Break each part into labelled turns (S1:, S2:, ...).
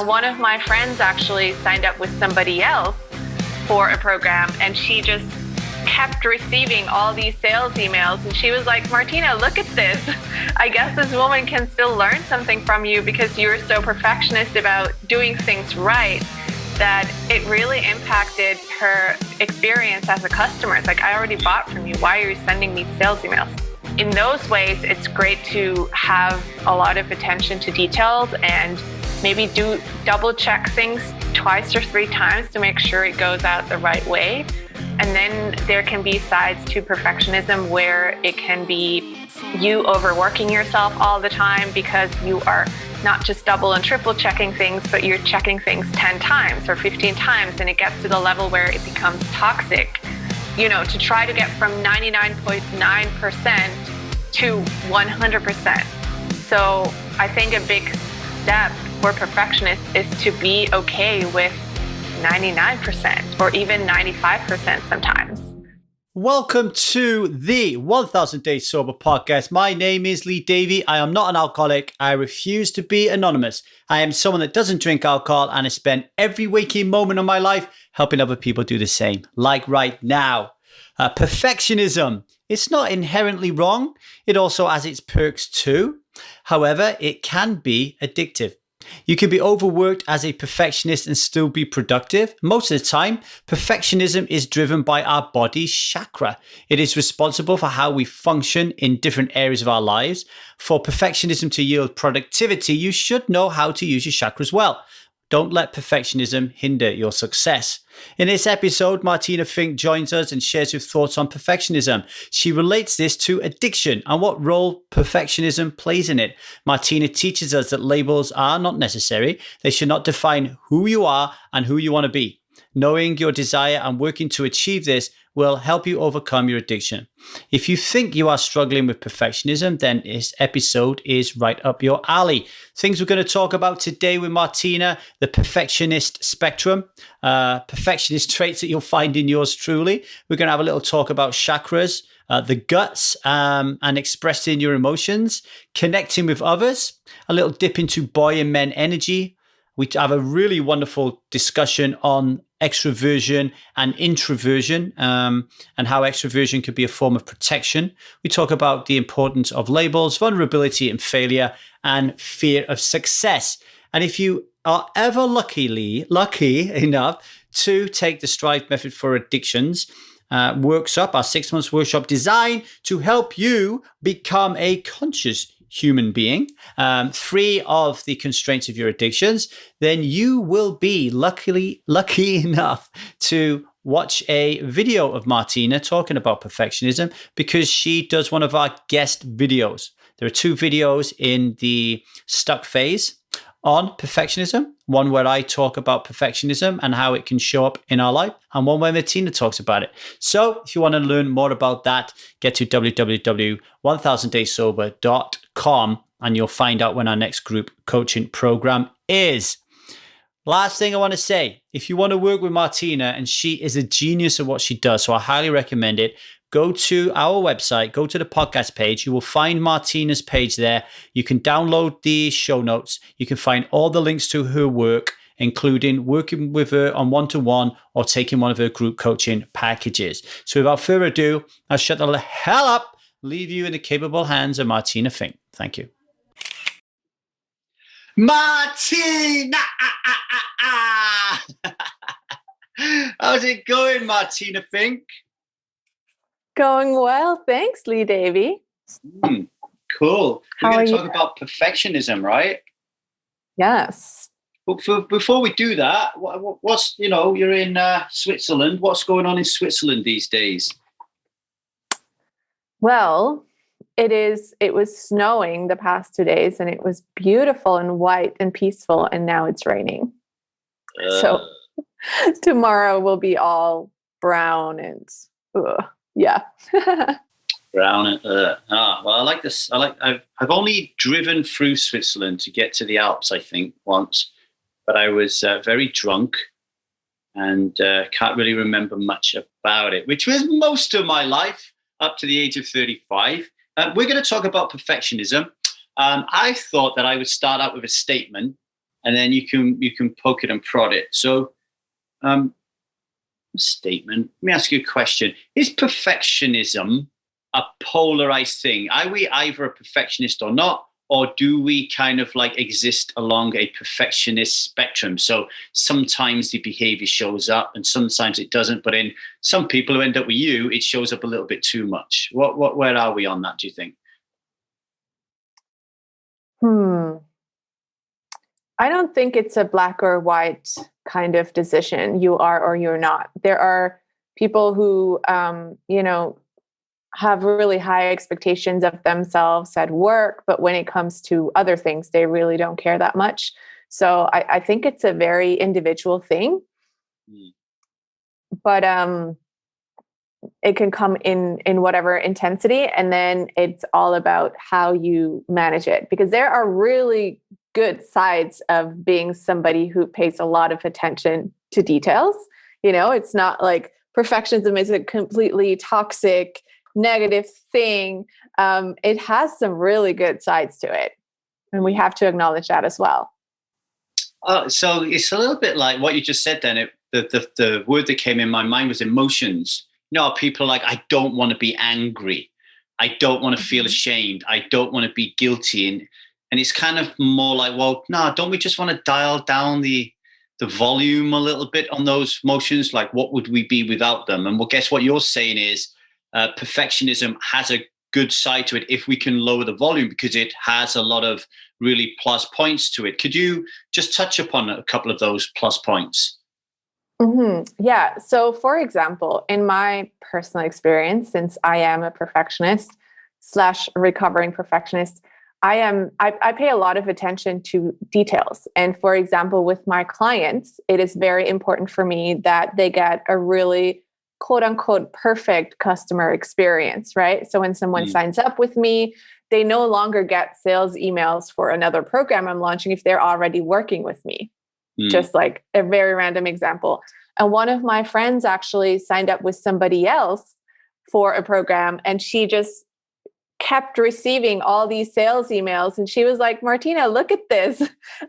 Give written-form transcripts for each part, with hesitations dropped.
S1: one of my friends actually signed up with somebody else for a program, and she just kept receiving all these sales emails, and she was like, Martina, look at this. I guess this woman can still learn something from you because you're so perfectionist about doing things right that it really impacted her experience as a customer. It's like, I already bought from you. Why are you sending me sales emails? In those ways, it's great to have a lot of attention to details and maybe do double check things twice or 3 times to make sure it goes out the right way. And then there can be sides to perfectionism where it can be you overworking yourself all the time because you are not just double and triple checking things, but you're checking things 10 times or 15 times, and it gets to the level where it becomes toxic. To try to get from 99.9% to 100%. So I think a big step for perfectionists is to be okay with 99% or even 95% sometimes.
S2: Welcome to the 1000 Days Sober podcast. My name is Lee Davey. I am not an alcoholic. I refuse to be anonymous. I am someone that doesn't drink alcohol, and I spend every waking moment of my life helping other people do the same, like right now. Perfectionism. It's not inherently wrong. It also has its perks too. However, it can be addictive. You can be overworked as a perfectionist and still be productive. Most of the time, perfectionism is driven by our body's chakra. It is responsible for how we function in different areas of our lives. For perfectionism to yield productivity, you should know how to use your chakras well. Don't let perfectionism hinder your success. In this episode, Martina Fink joins us and shares her thoughts on perfectionism. She relates this to addiction and what role perfectionism plays in it. Martina teaches us that labels are not necessary. They should not define who you are and who you want to be. Knowing your desire and working to achieve this will help you overcome your addiction. If you think you are struggling with perfectionism, then this episode is right up your alley. Things we're going to talk about today with Martina: the perfectionist spectrum, perfectionist traits that you'll find in yours truly. We're going to have a little talk about chakras, the guts, and expressing your emotions, connecting with others, a little dip into boy and men energy. We have a really wonderful discussion on extroversion and introversion, and how extroversion could be a form of protection. We talk about the importance of labels, vulnerability and failure, and fear of success. And if you are ever lucky enough to take the Strive method for addictions workshop, our 6 months workshop designed to help you become a conscious human being, free of the constraints of your addictions, then you will be lucky enough to watch a video of Martina talking about perfectionism, because she does one of our guest videos. There are 2 videos in the stuck phase on perfectionism, one where I talk about perfectionism and how it can show up in our life, and one where Martina talks about it. So if you want to learn more about that, get to www.1000dayssober.com and you'll find out when our next group coaching program is. Last thing I want to say, if you want to work with Martina, and she is a genius at what she does, so I highly recommend it, go to our website, go to the podcast page. You will find Martina's page there. You can download the show notes. You can find all the links to her work, including working with her on one-to-one or taking one of her group coaching packages. So without further ado, I'll shut the hell up, leave you in the capable hands of Martina Fink. Thank you. Martina! How's it going, Martina Fink?
S1: Going well. Thanks, Lee Davey.
S2: Cool.
S1: How
S2: We're going to
S1: are
S2: talk
S1: you?
S2: about perfectionism, right?
S1: Yes.
S2: But before we do that, what's, you're in Switzerland. What's going on in Switzerland these days?
S1: Well, it was snowing the past 2 days, and it was beautiful and white and peaceful, and now it's raining. So tomorrow will be all brown and yeah.
S2: Brown and well, I like this. I've only driven through Switzerland to get to the Alps, I think, once, but I was very drunk and can't really remember much about it, which was most of my life up to the age of 35. We're going to talk about perfectionism. I thought that I would start out with a statement and then you can poke it and prod it. So, statement. Let me ask you a question: is perfectionism a polarized thing? Are we either a perfectionist or not? Or do we kind of like exist along a perfectionist spectrum? So sometimes the behavior shows up and sometimes it doesn't. But in some people who end up with you, it shows up a little bit too much. Where are we on that, do you think?
S1: I don't think it's a black or white kind of decision. You are or you're not. There are people who, have really high expectations of themselves at work, but when it comes to other things, they really don't care that much. So I think it's a very individual thing, but it can come in whatever intensity, and then it's all about how you manage it. Because there are really good sides of being somebody who pays a lot of attention to details. It's not like perfectionism is a completely toxic negative thing. It has some really good sides to it, and we have to acknowledge that as well.
S2: So it's a little bit like what you just said then. The word that came in my mind was emotions. People are like, I don't want to be angry. I don't want to feel ashamed. I don't want to be guilty. And it's kind of more like, well, no, don't we just want to dial down the volume a little bit on those emotions? Like, what would we be without them? And well, guess what you're saying is, perfectionism has a good side to it if we can lower the volume, because it has a lot of really plus points to it. Could you just touch upon a couple of those plus points?
S1: Yeah. So for example, in my personal experience, since I am a perfectionist / recovering perfectionist, I pay a lot of attention to details. And for example, with my clients, it is very important for me that they get a really quote unquote perfect customer experience, right? So when someone signs up with me, they no longer get sales emails for another program I'm launching if they're already working with me. Just like a very random example. And one of my friends actually signed up with somebody else for a program, and she just kept receiving all these sales emails. And she was like, Martina, look at this.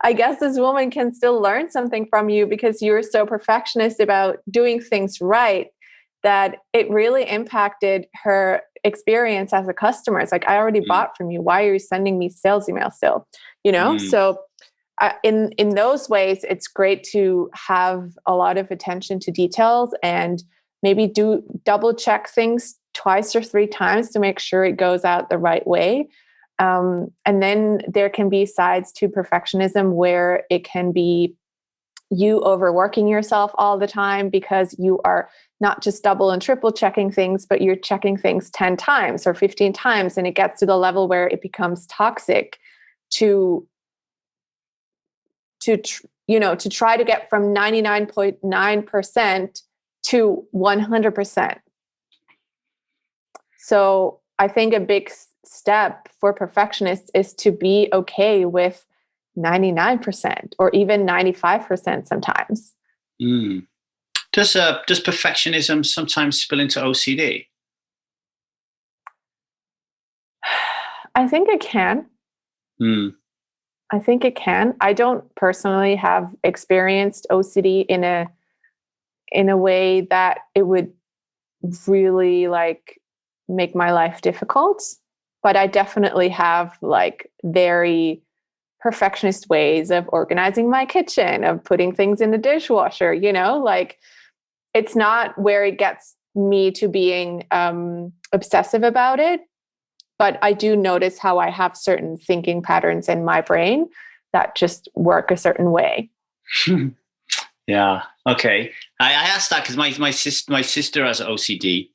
S1: I guess this woman can still learn something from you because you're so perfectionist about doing things right, that it really impacted her experience as a customer. It's like, I already bought from you. Why are you sending me sales emails still? So in those ways, it's great to have a lot of attention to details and maybe do double check things twice or 3 times to make sure it goes out the right way. And then there can be sides to perfectionism where it can be you overworking yourself all the time because you are not just double and triple checking things, but you're checking things 10 times or 15 times. And it gets to the level where it becomes toxic to try to get from 99.9% to 100%. So I think a big step for perfectionists is to be okay with 99% or even 95% sometimes.
S2: Does perfectionism sometimes spill into OCD?
S1: I think it can. I think it can. I don't personally have experienced OCD in a way that it would really like make my life difficult, but I definitely have like very perfectionist ways of organizing my kitchen, of putting things in the dishwasher, like it's not where it gets me to being obsessive about it. But I do notice how I have certain thinking patterns in my brain that just work a certain way.
S2: Yeah. Okay. I asked that because my sister has OCD,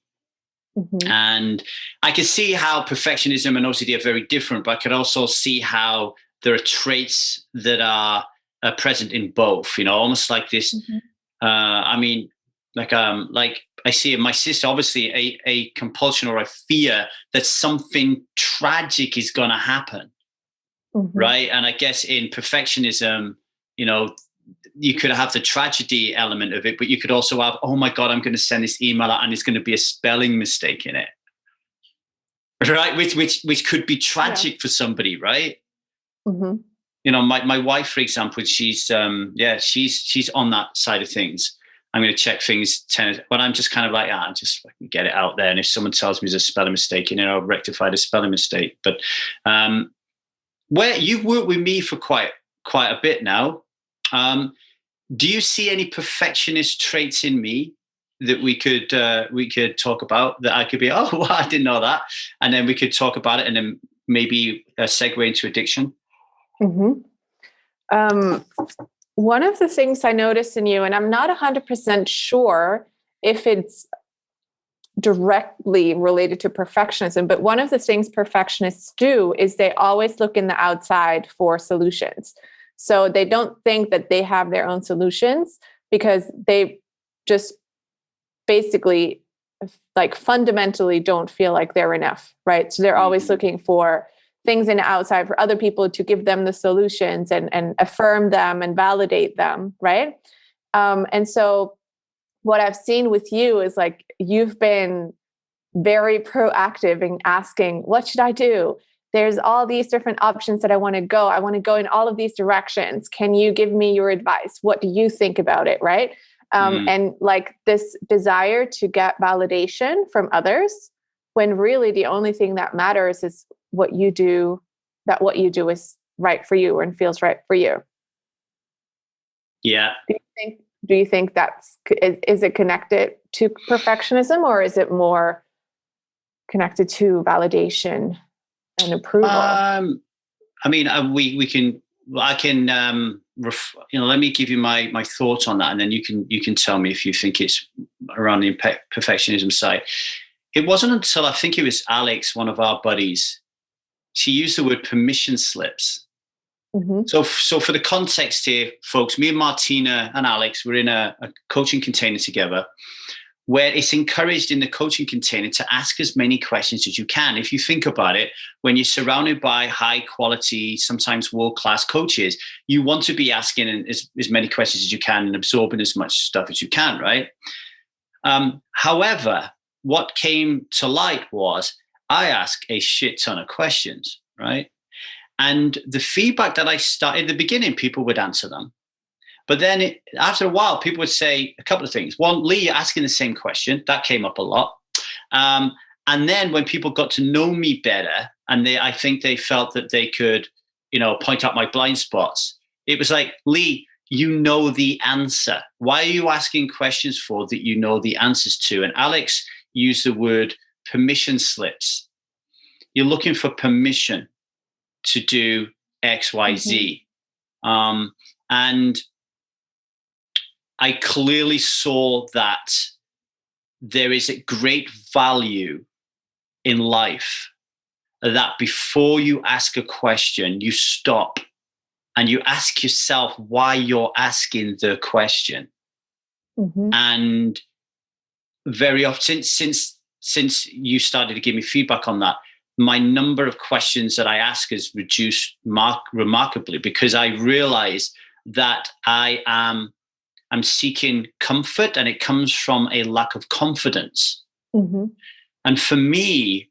S2: and I can see how perfectionism and OCD are very different, but I could also see how there are traits that are present in both. Almost like this. Like I see in my sister, obviously a compulsion or a fear that something tragic is going to happen. Right. And I guess in perfectionism, you could have the tragedy element of it, but you could also have, oh my God, I'm going to send this email out and there's going to be a spelling mistake in it. Right. Which could be tragic for somebody. Right. my wife, for example, she's on that side of things. I'm going to check things 10, but I'm just kind of like, just fucking get it out there. And if someone tells me there's a spelling mistake, I'll rectify the spelling mistake. But where you've worked with me for quite a bit now, do you see any perfectionist traits in me that we could talk about, that I could be, oh, well, I didn't know that, and then we could talk about it, and then maybe segue into addiction?
S1: Mm-hmm. One of the things I noticed in you, and I'm not 100% sure if it's directly related to perfectionism, but one of the things perfectionists do is they always look in the outside for solutions. So they don't think that they have their own solutions, because they just basically fundamentally don't feel like they're enough, right? So they're always looking for things in the outside for other people to give them the solutions and affirm them and validate them, right? And so what I've seen with you is you've been very proactive in asking, what should I do? There's all these different options that I want to go. I want to go in all of these directions. Can you give me your advice? What do you think about it, right? And this desire to get validation from others, when really the only thing that matters is what you do is right for you and feels right for you.
S2: Yeah.
S1: Do you think is it connected to perfectionism, or is it more connected to validation and approval?
S2: Let me give you my thoughts on that, and then you can tell me if you think it's around the perfectionism side. It wasn't until I think it was Alex, one of our buddies, she used the word permission slips. Mm-hmm. So for the context here, folks, me and Martina and Alex were in a coaching container together, where it's encouraged in the coaching container to ask as many questions as you can. If you think about it, when you're surrounded by high quality, sometimes world-class coaches, you want to be asking as many questions as you can and absorbing as much stuff as you can, right? However, what came to light was I asked a shit ton of questions, right? And the feedback that I started in the beginning, people would answer them. But then after a while, people would say a couple of things. One, Lee, you're asking the same question. That came up a lot. And then when people got to know me better, and I think they felt that they could, point out my blind spots. It was like, Lee, you know the answer. Why are you asking questions for that you know the answers to? And Alex used the word permission slips. You're looking for permission to do X, Y, Z. And I clearly saw that there is a great value in life that before you ask a question, you stop and you ask yourself why you're asking the question. Mm-hmm. And very often, since you started to give me feedback on that, my number of questions that I ask has reduced remarkably, because I realize that I'm seeking comfort, and it comes from a lack of confidence. Mm-hmm. And for me,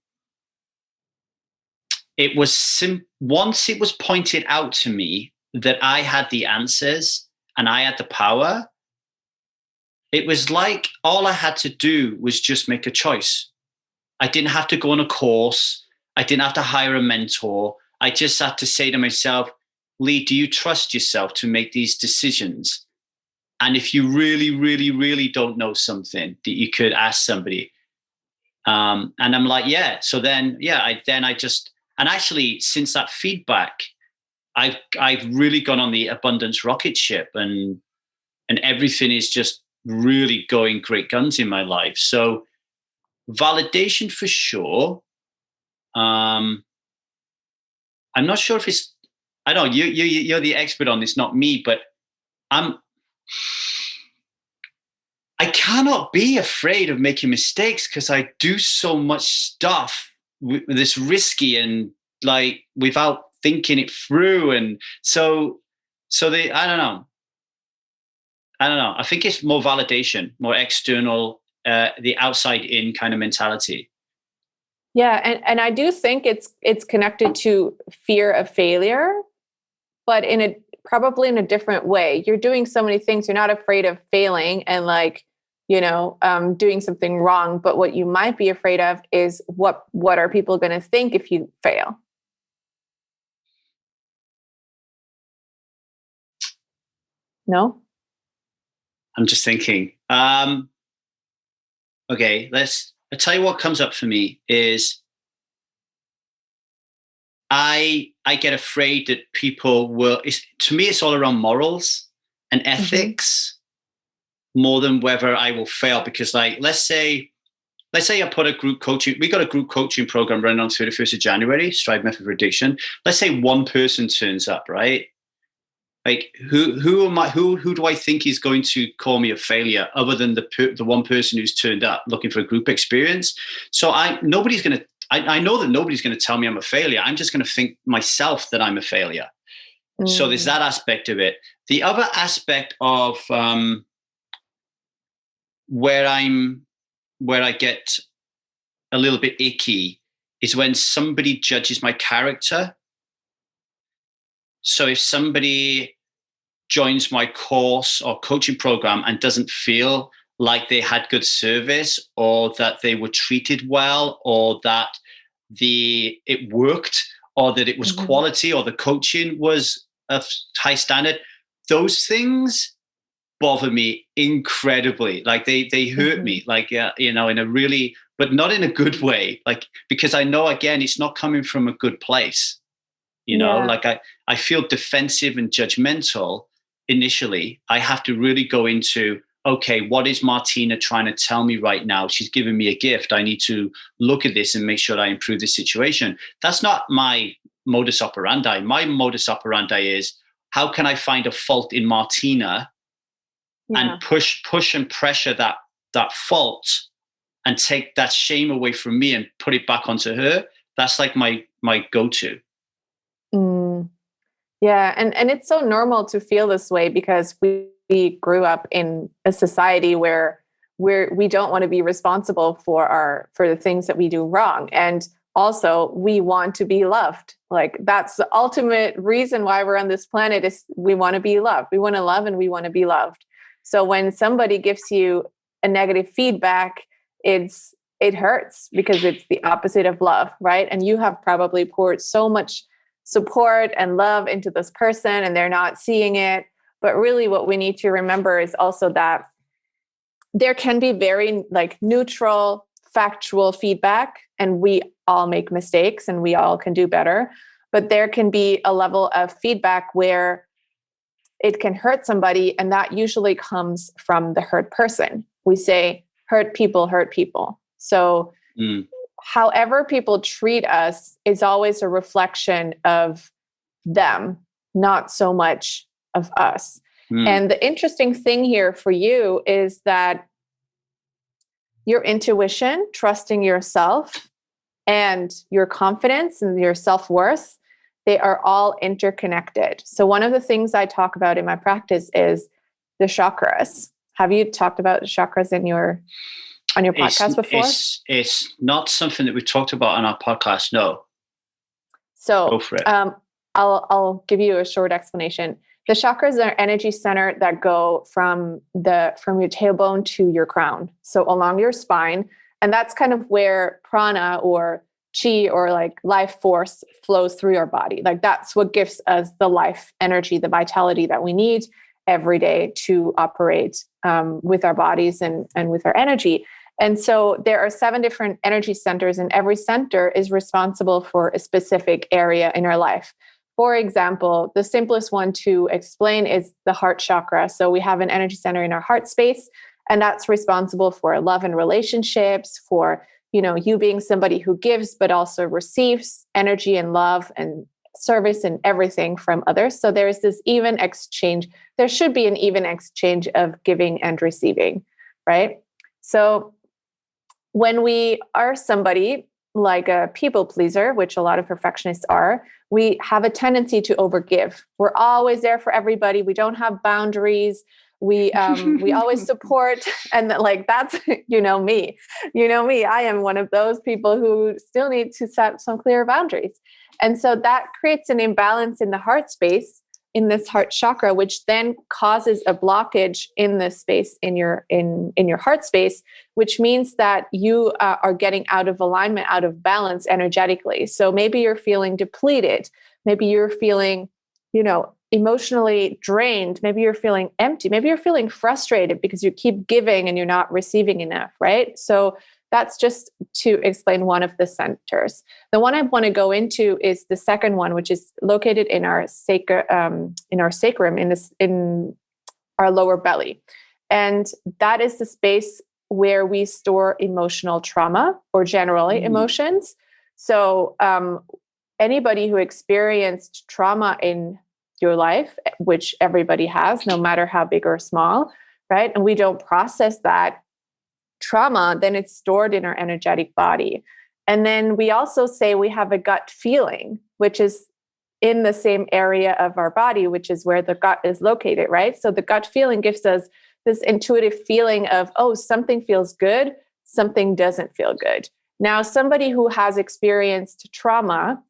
S2: it was once it was pointed out to me that I had the answers and I had the power, it was like all I had to do was just make a choice. I didn't have to go on a course. I didn't have to hire a mentor. I just had to say to myself, Lee, do you trust yourself to make these decisions? And if you really, really, really don't know something, that you could ask somebody. And I'm like, yeah. So then, and actually, since that feedback, I've really gone on the abundance rocket ship, and everything is just really going great guns in my life. So validation for sure. I'm not sure if it's, I don't know, you're the expert on this, not me, but I cannot be afraid of making mistakes, because I do so much stuff this risky and without thinking it through. And so I don't know. I think it's more validation, more external, the outside in kind of mentality.
S1: Yeah. And I do think it's connected to fear of failure. but probably in a different way. You're doing so many things. You're not afraid of failing and like, doing something wrong. But what you might be afraid of is what are people going to think if you fail? No?
S2: I'm just thinking. Okay, I'll tell you what comes up for me is I get afraid that people will, to me, it's all around morals and ethics more than whether I will fail. Because like, let's say I put a group coaching, we got a group coaching program running on 31st of January, Strive Method for Addiction. Let's say one person turns up, right? Like who am I? Who do I think is going to call me a failure other than the one person who's turned up looking for a group experience? So I know that nobody's going to tell me I'm a failure. I'm just going to think myself that I'm a failure. So there's that aspect of it. The other aspect of where I get a little bit icky is when somebody judges my character. So if somebody joins my course or coaching program and doesn't feel like they had good service or that they were treated well or that it worked or that it was quality or the coaching was of high standard, those things bother me incredibly. Like they hurt me, like, in a really, but not in a good way. Like, because I know, again, it's not coming from a good place. Like I feel defensive and judgmental initially. I have to really go into, okay, what is Martina trying to tell me right now? She's giving me a gift. I need to look at this and make sure I improve the situation. That's not my modus operandi. My modus operandi is, how can I find a fault in Martina and push and pressure that fault and take that shame away from me and put it back onto her? That's like my go-to.
S1: Yeah. And it's so normal to feel this way because we grew up in a society where we don't want to be responsible for the things that we do wrong. And also we want to be loved. Like that's the ultimate reason why we're on this planet is we want to be loved. We want to love and we want to be loved. So when somebody gives you a negative feedback, it hurts because it's the opposite of love, right? And you have probably poured so much support and love into this person and they're not seeing it. But really what we need to remember is also that there can be very like neutral, factual feedback, and we all make mistakes and we all can do better. But there can be a level of feedback where it can hurt somebody, and that usually comes from the hurt person. We say hurt people hurt people. So however people treat us is always a reflection of them, not so much of us. And the interesting thing here for you is that your intuition, trusting yourself, and your confidence and your self-worth, they are all interconnected. So one of the things I talk about in my practice is the chakras. Have you talked about the chakras on your podcast before?
S2: It's not something that we've talked about on our podcast. No.
S1: So
S2: go for it.
S1: I'll give you a short explanation. The chakras are energy center that go from your tailbone to your crown. So along your spine. And that's kind of where prana or chi or like life force flows through your body. Like that's what gives us the life energy, the vitality that we need every day to operate with our bodies and with our energy. And so there are 7 different energy centers, and every center is responsible for a specific area in our life. For example, the simplest one to explain is the heart chakra. So we have an energy center in our heart space, and that's responsible for love and relationships, for, you being somebody who gives, but also receives energy and love and service and everything from others. So there is this even exchange. There should be an even exchange of giving and receiving, right? So when we are somebody like a people pleaser, which a lot of perfectionists are, we have a tendency to overgive. We're always there for everybody. We don't have boundaries. We always support, and like that's me. You know me. I am one of those people who still need to set some clear boundaries, and so that creates an imbalance in the heart space in this heart chakra, which then causes a blockage in the space in your heart space, which means that you are getting out of alignment, out of balance energetically. So maybe you're feeling depleted. Maybe you're feeling, emotionally drained. Maybe you're feeling empty. Maybe you're feeling frustrated because you keep giving and you're not receiving enough, right? So that's just to explain one of the centers. The one I want to go into is the second one, which is located in our sacrum, in our lower belly, and that is the space where we store emotional trauma, or generally emotions. So anybody who experienced trauma in your life, which everybody has, no matter how big or small, right? And we don't process that trauma, then it's stored in our energetic body. And then we also say we have a gut feeling, which is in the same area of our body, which is where the gut is located, right? So the gut feeling gives us this intuitive feeling of, oh, something feels good, something doesn't feel good. Now, somebody who has experienced trauma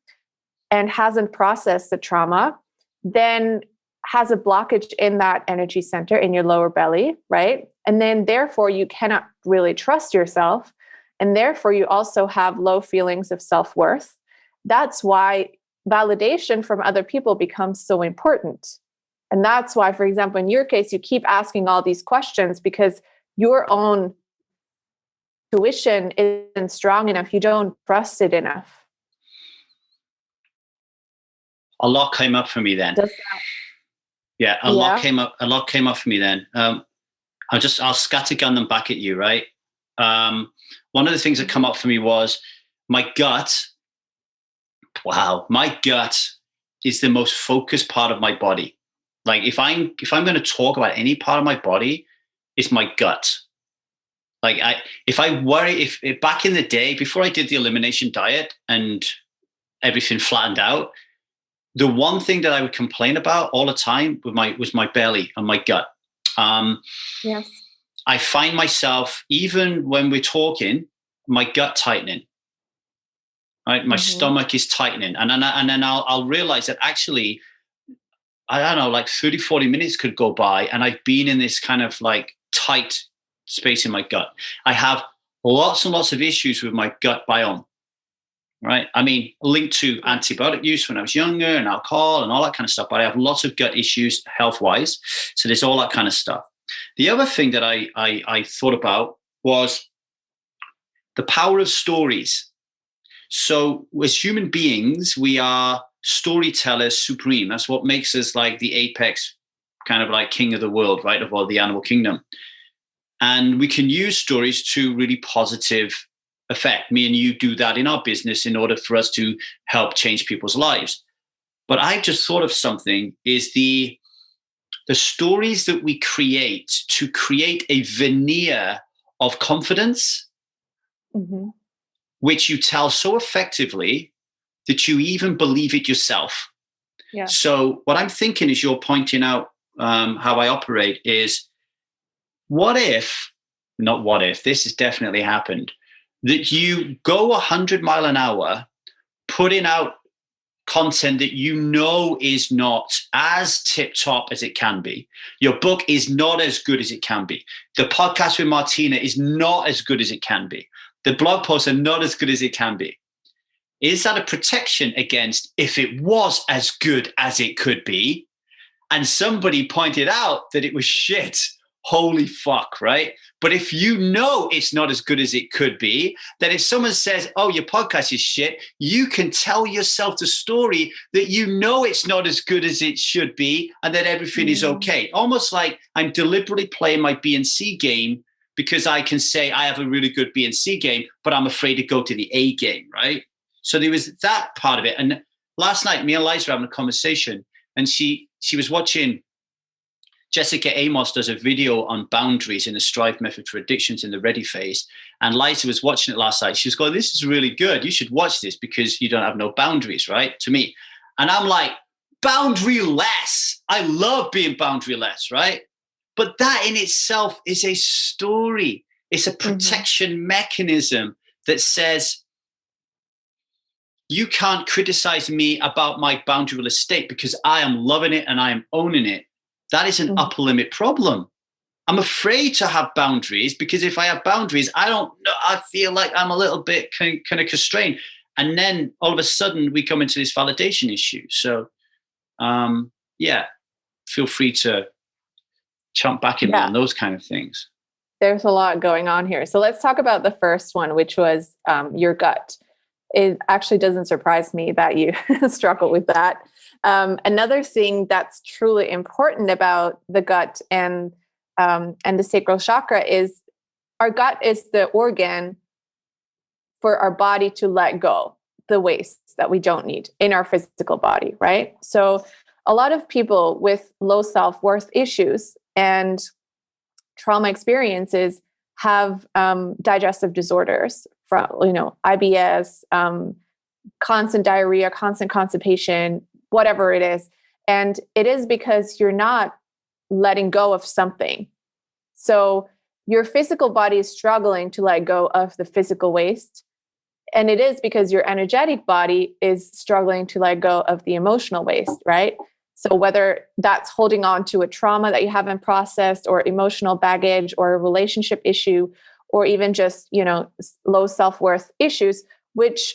S1: and hasn't processed the trauma, then has a blockage in that energy center in your lower belly, right? And then therefore you cannot really trust yourself. And therefore you also have low feelings of self-worth. That's why validation from other people becomes so important. And that's why, for example, in your case, you keep asking all these questions because your own intuition isn't strong enough. You don't trust it enough.
S2: A lot came up for me then. Yeah, a lot came up. A lot came up for me then. I'll scattergun them back at you, right? One of the things that come up for me was my gut. Wow, my gut is the most focused part of my body. Like if I'm going to talk about any part of my body, it's my gut. Like if back in the day before I did the elimination diet and everything flattened out, the one thing that I would complain about all the time was my belly and my gut.
S1: Yes.
S2: I find myself, even when we're talking, my gut tightening. Right, my stomach is tightening, and then I'll realize that actually, I don't know, like 30, 40 minutes could go by, and I've been in this kind of like tight space in my gut. I have lots and lots of issues with my gut biome. Right. I mean, linked to antibiotic use when I was younger and alcohol and all that kind of stuff. But I have lots of gut issues health wise. So there's all that kind of stuff. The other thing that I thought about was the power of stories. So as human beings, we are storytellers supreme. That's what makes us like the apex kind of like king of the world, right? Of all the animal kingdom. And we can use stories to really positive effect. Me and you do that in our business in order for us to help change people's lives. But I just thought of something is the stories that we create to create a veneer of confidence, which you tell so effectively that you even believe it yourself. Yeah. So what I'm thinking is you're pointing out how I operate is this has definitely happened, that you go 100 miles an hour, putting out content that you know is not as tip-top as it can be. Your book is not as good as it can be. The podcast with Martina is not as good as it can be. The blog posts are not as good as it can be. Is that a protection against if it was as good as it could be, and somebody pointed out that it was shit? Holy fuck, right? But if you know it's not as good as it could be, then if someone says, oh, your podcast is shit, you can tell yourself the story that you know it's not as good as it should be and that everything is okay. Almost like I'm deliberately playing my B and C game because I can say I have a really good B and C game, but I'm afraid to go to the A game, right? So there was that part of it. And last night, me and Liza were having a conversation, and she was watching. Jessica Amos does a video on boundaries in the Strive method for addictions in the ready phase. And Liza was watching it last night. She was going, this is really good. You should watch this because you don't have no boundaries, right? To me. And I'm like, boundary-less. I love being boundary-less, right? But that in itself is a story. It's a protection mechanism that says, you can't criticize me about my boundaryless state because I am loving it and I am owning it. That is an upper limit problem. I'm afraid to have boundaries because if I have boundaries, I don't know, I feel like I'm a little bit kind of constrained. And then all of a sudden we come into this validation issue. So, feel free to jump back in on those kind of things.
S3: There's a lot going on here. So let's talk about the first one, which was your gut. It actually doesn't surprise me that you struggle with that. Another thing that's truly important about the gut and the sacral chakra is our gut is the organ for our body to let go the waste that we don't need in our physical body, right? So a lot of people with low self-worth issues and trauma experiences have digestive disorders from, IBS, constant diarrhea, constant constipation, whatever it is. And it is because you're not letting go of something. So your physical body is struggling to let go of the physical waste. And it is because your energetic body is struggling to let go of the emotional waste, right? So whether that's holding on to a trauma that you haven't processed or emotional baggage or a relationship issue, or even just, low self-worth issues, which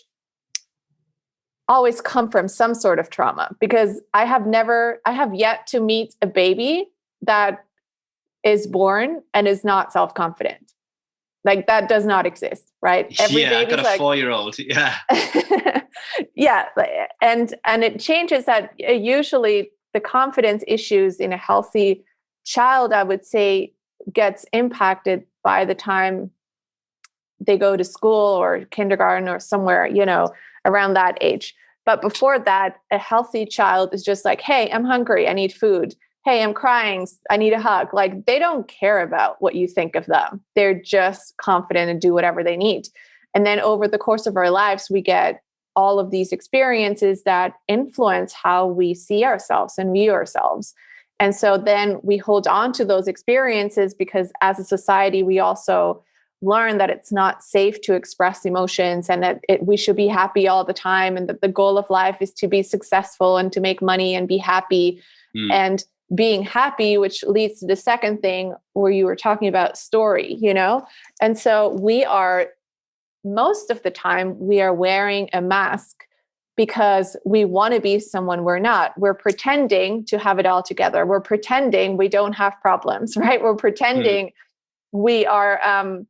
S3: always come from some sort of trauma, because I have yet to meet a baby that is born and is not self-confident. Like that does not exist, right?
S2: I got a 4-year-old. Yeah.
S3: Yeah. And it changes that usually the confidence issues in a healthy child, I would say, gets impacted by the time they go to school or kindergarten or somewhere, around that age. But before that, a healthy child is just like, hey, I'm hungry. I need food. Hey, I'm crying. I need a hug. Like they don't care about what you think of them. They're just confident and do whatever they need. And then over the course of our lives, we get all of these experiences that influence how we see ourselves and view ourselves. And so then we hold on to those experiences because as a society, we also learn that it's not safe to express emotions and that we should be happy all the time. And that the goal of life is to be successful and to make money and be happy. And being happy, which leads to the second thing where you were talking about story, And so most of the time we are wearing a mask because we want to be someone we're not. We're pretending to have it all together. We're pretending we don't have problems, right? We're pretending we are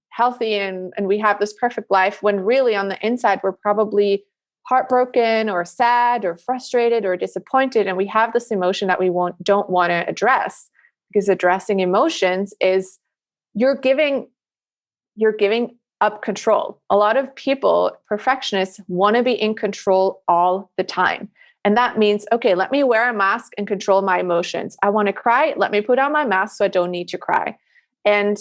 S3: healthy and we have this perfect life when really on the inside, we're probably heartbroken or sad or frustrated or disappointed. And we have this emotion that we don't want to address, because addressing emotions is you're giving up control. A lot of people, perfectionists, want to be in control all the time. And that means, okay, let me wear a mask and control my emotions. I want to cry. Let me put on my mask so I don't need to cry. And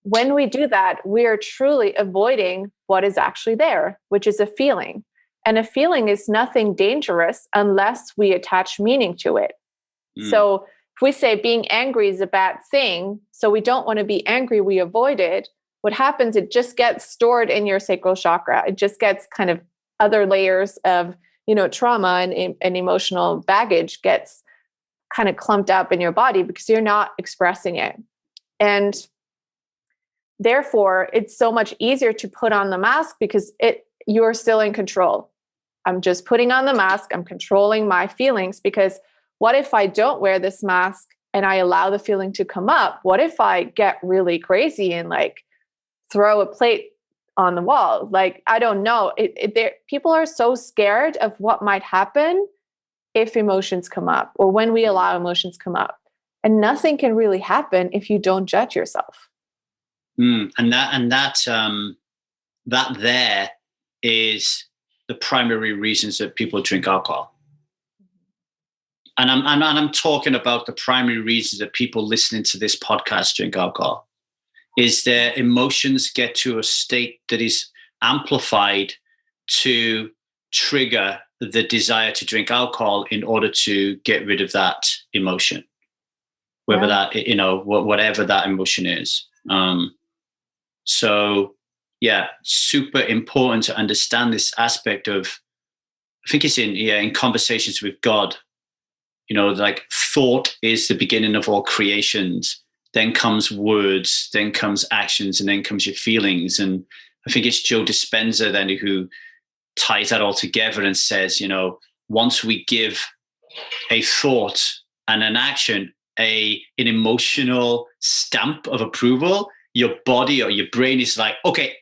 S3: when we do that, we are truly avoiding what is actually there, which is a feeling. And a feeling is nothing dangerous unless we attach meaning to it. So if we say being angry is a bad thing, so we don't want to be angry, we avoid it. What happens, it just gets stored in your sacral chakra. It just gets kind of other layers of, trauma and emotional baggage gets kind of clumped up in your body because you're not expressing it. And therefore, it's so much easier to put on the mask because you're still in control. I'm just putting on the mask. I'm controlling my feelings, because what if I don't wear this mask and I allow the feeling to come up? What if I get really crazy and throw a plate on the wall? I don't know. People are so scared of what might happen if emotions come up or when we allow emotions come up. And nothing can really happen if you don't judge yourself.
S2: And that there is the primary reasons that people drink alcohol. And I'm talking about the primary reasons that people listening to this podcast drink alcohol. Is their emotions get to a state that is amplified to trigger the desire to drink alcohol in order to get rid of that emotion, whether that, whatever that emotion is. So, super important to understand this aspect of I think it's in conversations with God, like thought is the beginning of all creations. Then comes words, then comes actions, and then comes your feelings. And I think it's Joe Dispenza then who ties that all together and says, once we give a thought and an action an emotional stamp of approval, your body or your brain is like, okay,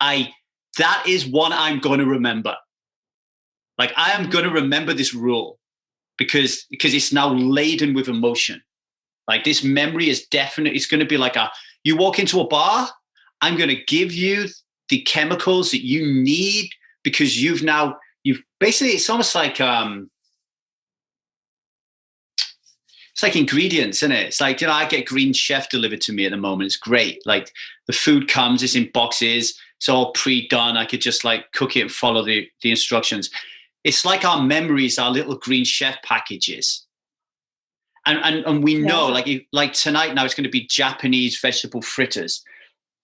S2: that is one I'm going to remember. Like I am going to remember this rule because it's now laden with emotion. Like this memory is definitely, it's going to be like you walk into a bar, I'm going to give you the chemicals that you need because you've basically, it's almost like, it's like ingredients, isn't it? It's like, I get Green Chef delivered to me at the moment. It's great. Like the food comes, it's in boxes. It's all pre-done. I could just like cook it and follow the instructions. It's like our memories, our little Green Chef packages. And we know, like tonight now, it's going to be Japanese vegetable fritters.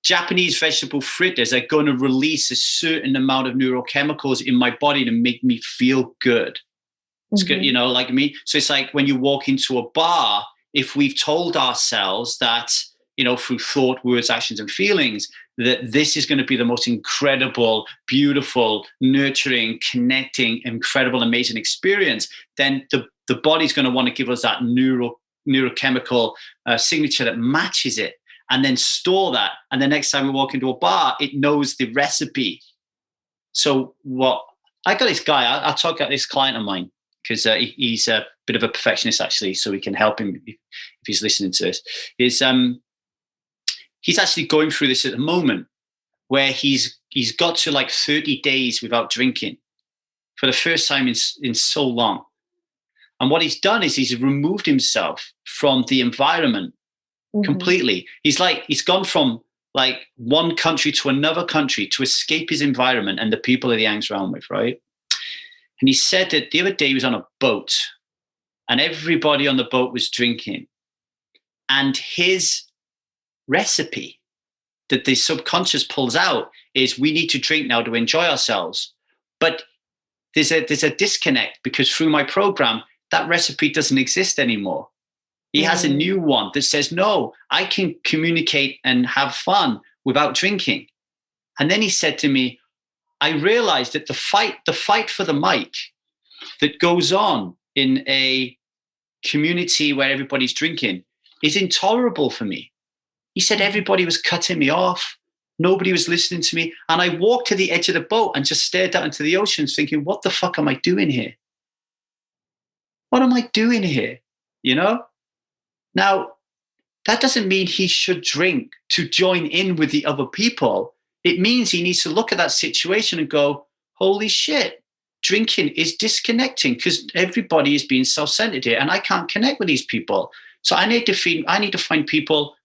S2: Japanese vegetable fritters are going to release a certain amount of neurochemicals in my body to make me feel good. It's good, like me. So it's like when you walk into a bar, if we've told ourselves that, through thought, words, actions, and feelings, that this is going to be the most incredible, beautiful, nurturing, connecting, incredible, amazing experience, then the body's going to want to give us that neurochemical signature that matches it, and then store that. And the next time we walk into a bar, it knows the recipe. So what I got this guy, I'll talk about this client of mine, because he's a bit of a perfectionist, actually, so we can help him if he's listening to this. He's actually going through this at the moment where he's got to like 30 days without drinking for the first time in so long. And what he's done is he's removed himself from the environment completely. He's gone from like one country to another country to escape his environment and the people that he hangs around with, right? And he said that the other day he was on a boat and everybody on the boat was drinking. And his recipe that the subconscious pulls out is we need to drink now to enjoy ourselves. But there's a disconnect because through my program, that recipe doesn't exist anymore. He has a new one that says, no, I can communicate and have fun without drinking. And then he said to me, I realized that the fight for the mic that goes on in a community where everybody's drinking is intolerable for me. He said everybody was cutting me off. Nobody was listening to me. And I walked to the edge of the boat and just stared out into the ocean thinking, what the fuck am I doing here? What am I doing here? Now, that doesn't mean he should drink to join in with the other people. It means he needs to look at that situation and go, holy shit, drinking is disconnecting because everybody is being self-centered here and I can't connect with these people. So I need to find people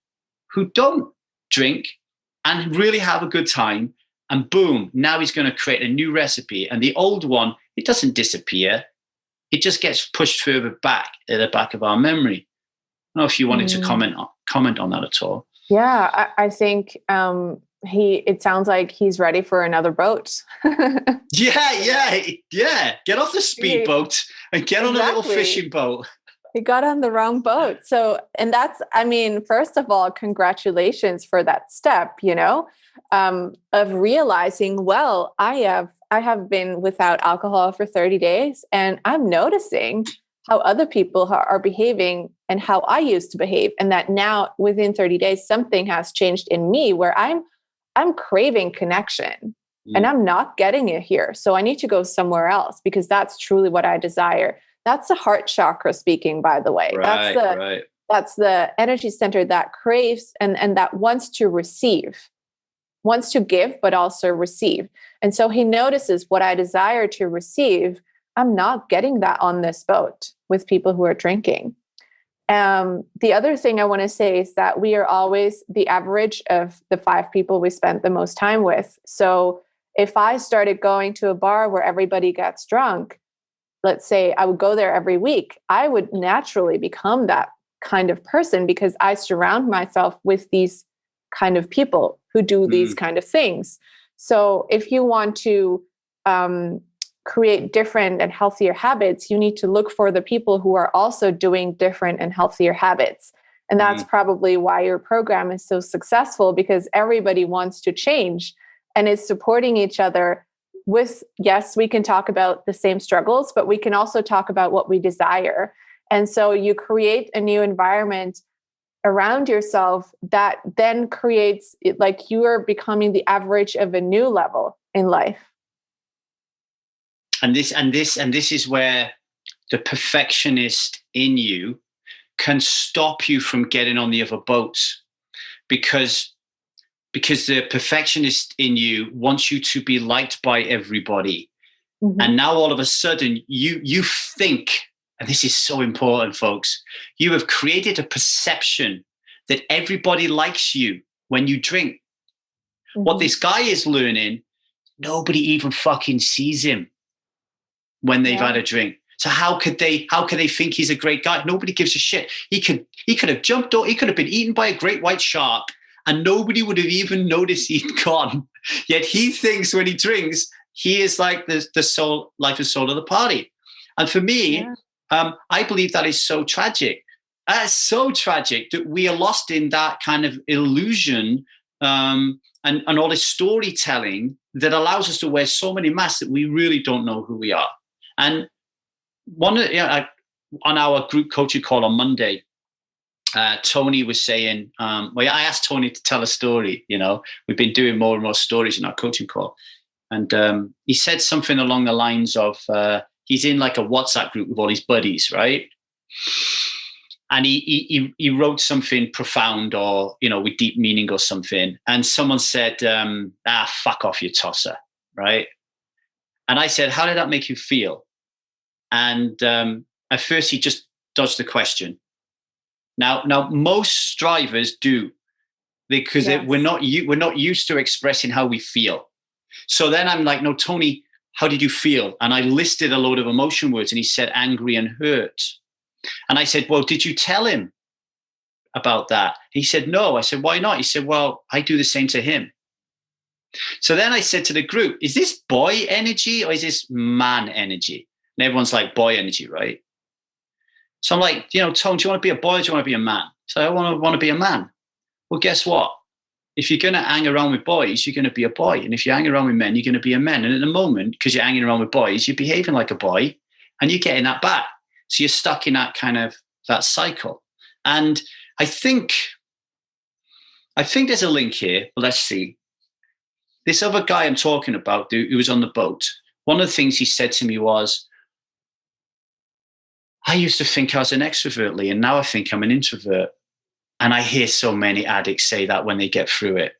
S2: who don't drink and really have a good time. And boom, now he's going to create a new recipe. And the old one, it doesn't disappear. It just gets pushed further back at the back of our memory. I don't know if you wanted to comment on that at all.
S3: Yeah, I think it sounds like he's ready for another boat.
S2: Yeah. Get off the speedboat and get on a little fishing boat.
S3: He got on the wrong boat. So, and first of all, congratulations for that step, of realizing, well, I have been without alcohol for 30 days and I'm noticing how other people are behaving and how I used to behave. And that now within 30 days, something has changed in me where I'm craving connection and I'm not getting it here. So I need to go somewhere else because that's truly what I desire. That's the heart chakra speaking, by the way.
S2: Right.
S3: That's the energy center that craves and that wants to receive, wants to give, but also receive. And so he notices what I desire to receive. I'm not getting that on this boat with people who are drinking. The other thing I want to say is that we are always the average of the 5 people we spent the most time with. So if I started going to a bar where everybody gets drunk, let's say I would go there every week, I would naturally become that kind of person because I surround myself with these kind of people who do these kind of things. So if you want to create different and healthier habits, you need to look for the people who are also doing different and healthier habits. And that's probably why your program is so successful, because everybody wants to change and is supporting each other with, yes, we can talk about the same struggles, but we can also talk about what we desire. And so you create a new environment around yourself that then creates it, like you are becoming the average of a new level in life.
S2: And this is where the perfectionist in you can stop you from getting on the other boat, because the perfectionist in you wants you to be liked by everybody. And now all of a sudden you think, and this is so important, folks, you have created a perception that everybody likes you when you drink. What this guy is learning, nobody even fucking sees him when they've had a drink. So how could they think he's a great guy? Nobody gives a shit. He could have jumped out, he could have been eaten by a great white shark and nobody would have even noticed he'd gone. Yet he thinks when he drinks, he is like the soul, life and soul of the party. And for me, I believe that is so tragic. It's so tragic that we are lost in that kind of illusion and all this storytelling that allows us to wear so many masks that we really don't know who we are. And on our group coaching call on Monday, Tony was saying, I asked Tony to tell a story. We've been doing more and more stories in our coaching call. And he said something along the lines of, he's in like a WhatsApp group with all his buddies, right? And he wrote something profound or, with deep meaning or something. And someone said, fuck off, you tosser, right? And I said, how did that make you feel? And at first he just dodged the question. Now most strivers do, because we're not used to expressing how we feel. So then I'm like, no, Tony, how did you feel? And I listed a load of emotion words and he said angry and hurt. And I said, well, did you tell him about that? He said, no. I said, why not? He said, well, I do the same to him. So then I said to the group, is this boy energy or is this man energy? And everyone's like, boy energy, right? So I'm like, Tone, do you want to be a boy or do you want to be a man? So I want to be a man. Well, guess what? If you're going to hang around with boys, you're going to be a boy. And if you hang around with men, you're going to be a man. And at the moment, because you're hanging around with boys, you're behaving like a boy and you're getting that back. So you're stuck in that kind of that cycle. And I think there's a link here. Let's see. This other guy I'm talking about who was on the boat, one of the things he said to me was, I used to think I was an extrovert, Lee, and now I think I'm an introvert. And I hear so many addicts say that when they get through it.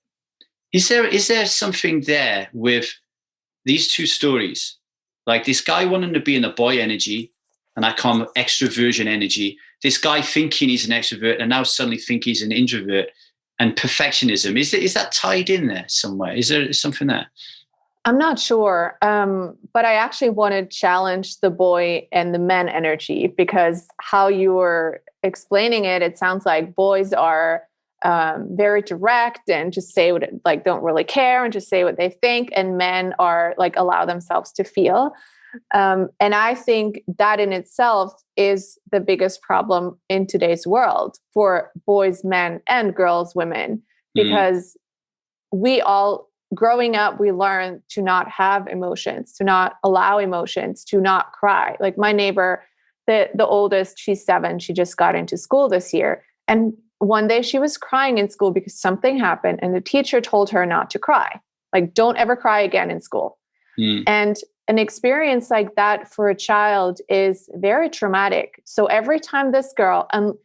S2: Is there something there with these two stories? Like this guy wanting to be in the boy energy, and I call him extroversion energy. This guy thinking he's an extrovert and now suddenly think he's an introvert, and perfectionism. Is that tied in there somewhere? Is there something there?
S3: I'm not sure. But I actually want to challenge the boy and the men energy, because how you were explaining it, it sounds like boys are very direct and just say what, like, don't really care and just say what they think. And men are like, allow themselves to feel. And I think that in itself is the biggest problem in today's world for boys, men, and girls, women, because we all, growing up, we learn to not have emotions, to not allow emotions, to not cry. Like my neighbor, the oldest, she's 7. She just got into school this year. And one day she was crying in school because something happened and the teacher told her not to cry. Like, don't ever cry again in school. And an experience like that for a child is very traumatic. So every time this girl, and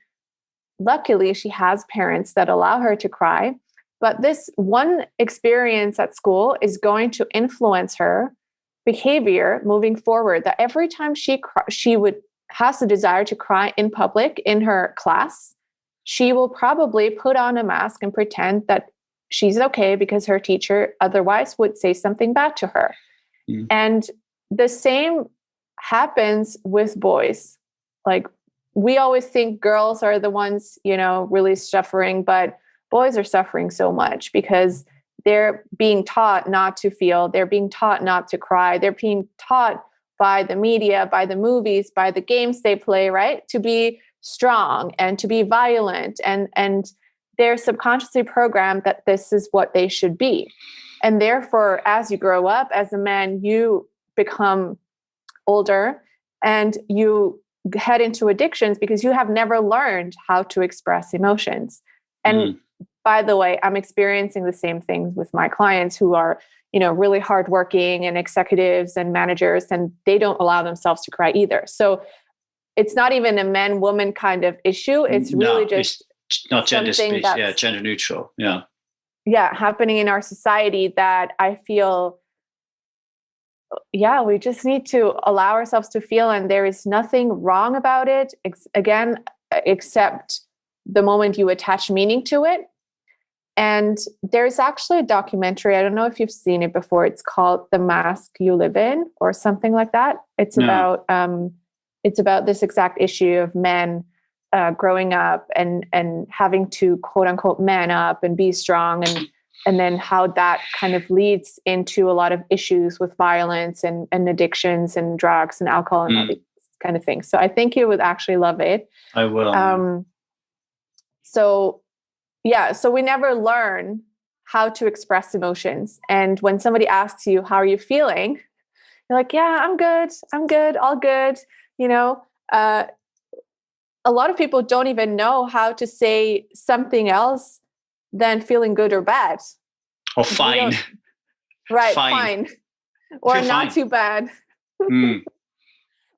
S3: luckily she has parents that allow her to cry, but this one experience at school is going to influence her behavior moving forward, that every time she has the desire to cry in public in her class, she will probably put on a mask and pretend that she's okay because her teacher otherwise would say something bad to her. And the same happens with boys. Like, we always think girls are the ones, really suffering, but boys are suffering so much because they're being taught not to feel. They're being taught not to cry. They're being taught by the media, by the movies, by the games they play, right? To be strong and to be violent, and they're subconsciously programmed that this is what they should be. And therefore, as you grow up as a man, you become older and you head into addictions because you have never learned how to express emotions. And by the way, I'm experiencing the same things with my clients who are, really hardworking and executives and managers, and they don't allow themselves to cry either. So it's not even a man-woman kind of issue. It's really just
S2: not gender space, gender neutral.
S3: Yeah, happening in our society that I feel, we just need to allow ourselves to feel, and there is nothing wrong about it, except the moment you attach meaning to it. And there's actually a documentary, I don't know if you've seen it before, it's called The Mask You Live In or something like that. It's about this exact issue of men growing up and having to quote unquote man up and be strong, and then how that kind of leads into a lot of issues with violence and addictions and drugs and alcohol and all these kind of things. So I think you would actually love it.
S2: I will.
S3: So we never learn how to express emotions. And when somebody asks you, how are you feeling? You're like, yeah, I'm good, all good. A lot of people don't even know how to say something else than feeling good or bad.
S2: Or fine.
S3: Right, fine. Or not fine. Too bad.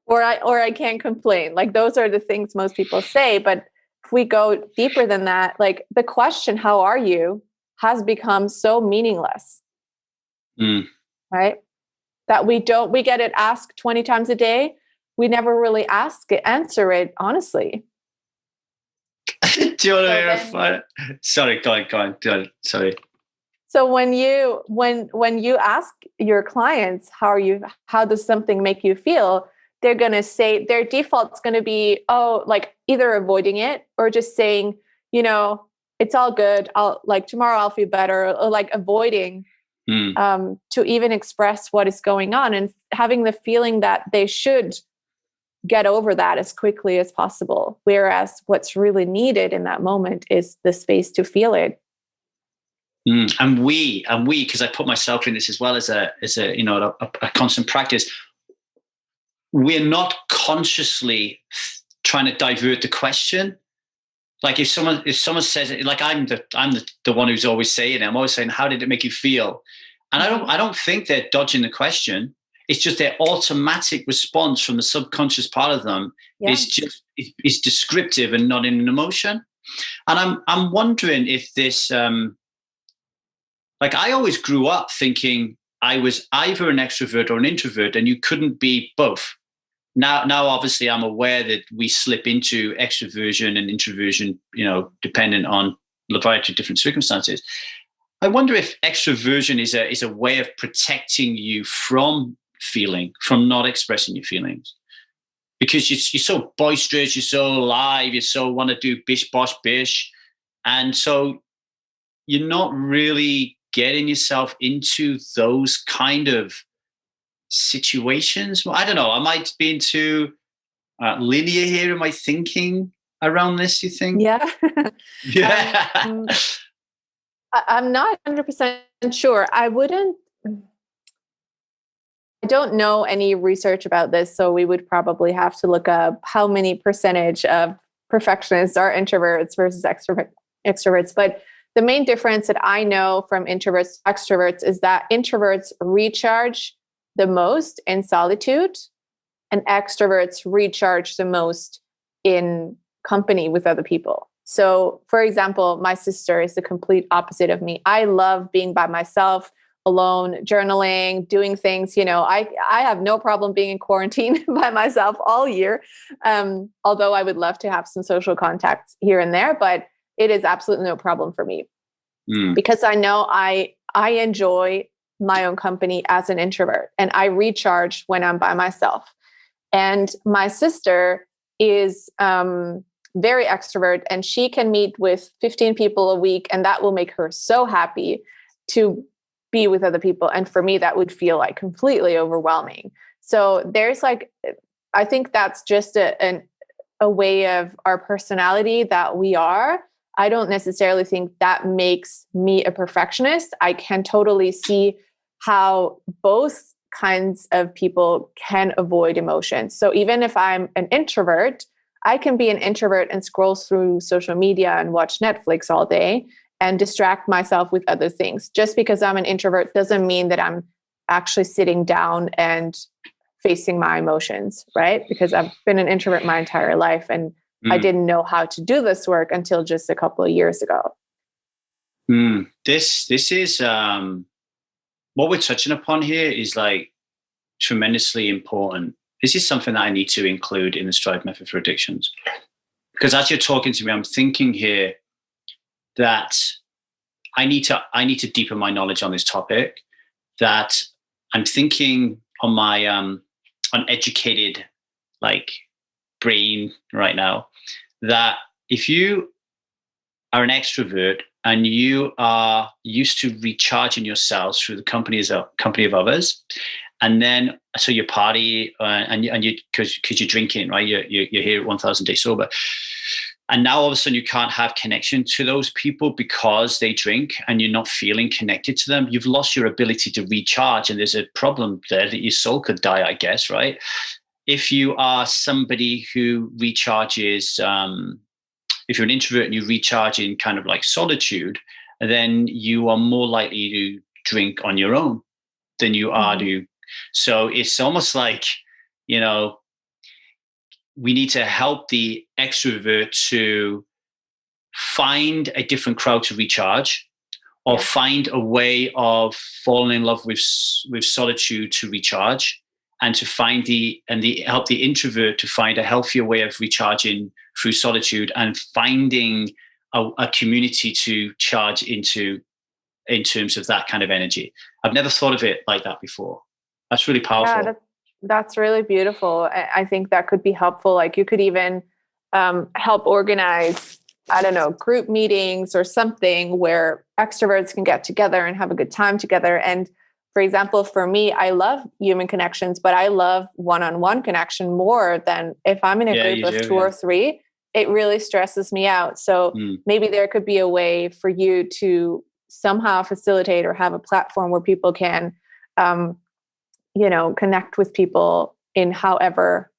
S3: Or I can't complain. Like those are the things most people say. But if we go deeper than that, like the question, how are you, has become so meaningless. Right? That we get it asked 20 times a day. We never really answer it honestly.
S2: Do you want to hear a fun? Sorry, go on. Sorry.
S3: So when you ask your clients, how does something make you feel? They're going to say their default's going to be, like either avoiding it or just saying, it's all good. Tomorrow I'll feel better, or like avoiding to even express what is going on and having the feeling that they should get over that as quickly as possible. Whereas what's really needed in that moment is the space to feel it.
S2: And we, because I put myself in this as well as a constant practice. We're not consciously trying to divert the question. Like if someone says it, like I'm the one who's always saying it. I'm always saying, how did it make you feel? And I don't think they're dodging the question. It's just their automatic response from the subconscious part of them is descriptive and not in an emotion. And I'm wondering if this, like I always grew up thinking I was either an extrovert or an introvert, and you couldn't be both. Now, obviously, I'm aware that we slip into extroversion and introversion, dependent on a variety of different circumstances. I wonder if extroversion is a way of protecting you from not expressing your feelings, because you're so boisterous, you're so alive, you so want to do bish bosh bish, and so you're not really getting yourself into those kind of situations. Well, I don't know. Am I being too linear here in my thinking around this, you think?
S3: Yeah.
S2: Yeah.
S3: I'm not 100% sure. I don't know any research about this, so we would probably have to look up how many percentage of perfectionists are introverts versus extroverts. But the main difference that I know from introverts to extroverts is that introverts recharge the most in solitude, and extroverts recharge the most in company with other people. So, for example, my sister is the complete opposite of me. I love being by myself, alone, journaling, doing things. I have no problem being in quarantine by myself all year. Although I would love to have some social contacts here and there, but it is absolutely no problem for me because I know I enjoy my own company as an introvert, and I recharge when I'm by myself. And my sister is very extrovert, and she can meet with 15 people a week, and that will make her so happy to be with other people. And for me, that would feel like completely overwhelming. So there's like, I think that's just a way of our personality that we are. I don't necessarily think that makes me a perfectionist. I can totally see how both kinds of people can avoid emotions. So even if I'm an introvert, I can be an introvert and scroll through social media and watch Netflix all day and distract myself with other things. Just because I'm an introvert doesn't mean that I'm actually sitting down and facing my emotions, right? Because I've been an introvert my entire life, and I didn't know how to do this work until just a couple of years ago.
S2: This is what we're touching upon here is like tremendously important. This is something that I need to include in the Strive method for addictions, because as you're talking to me, I'm thinking here that I need to deepen my knowledge on this topic. That I'm thinking on my uneducated like brain right now, that if you are an extrovert and you are used to recharging yourselves through the company of others, and then so you party and you because you're drinking, right? You're here at 1,000 days sober, and now all of a sudden you can't have connection to those people because they drink, and you're not feeling connected to them. You've lost your ability to recharge, and there's a problem there that your soul could die, I guess, right? If you are somebody who recharges, if you're an introvert and you recharge in kind of like solitude, then you are more likely to drink on your own than you are to. So it's almost like, we need to help the extrovert to find a different crowd to recharge, or find a way of falling in love with solitude to recharge, and to find help the introvert to find a healthier way of recharging through solitude, and finding a community to charge into in terms of that kind of energy. I've never thought of it like that before. That's really powerful.
S3: Yeah, that's really beautiful. I think that could be helpful. Like you could even help organize, I don't know, group meetings or something where extroverts can get together and have a good time together. And for example, for me, I love human connections, but I love one-on-one connection more than if I'm in a group of two or three. It really stresses me out. So maybe there could be a way for you to somehow facilitate or have a platform where people can, connect with people in however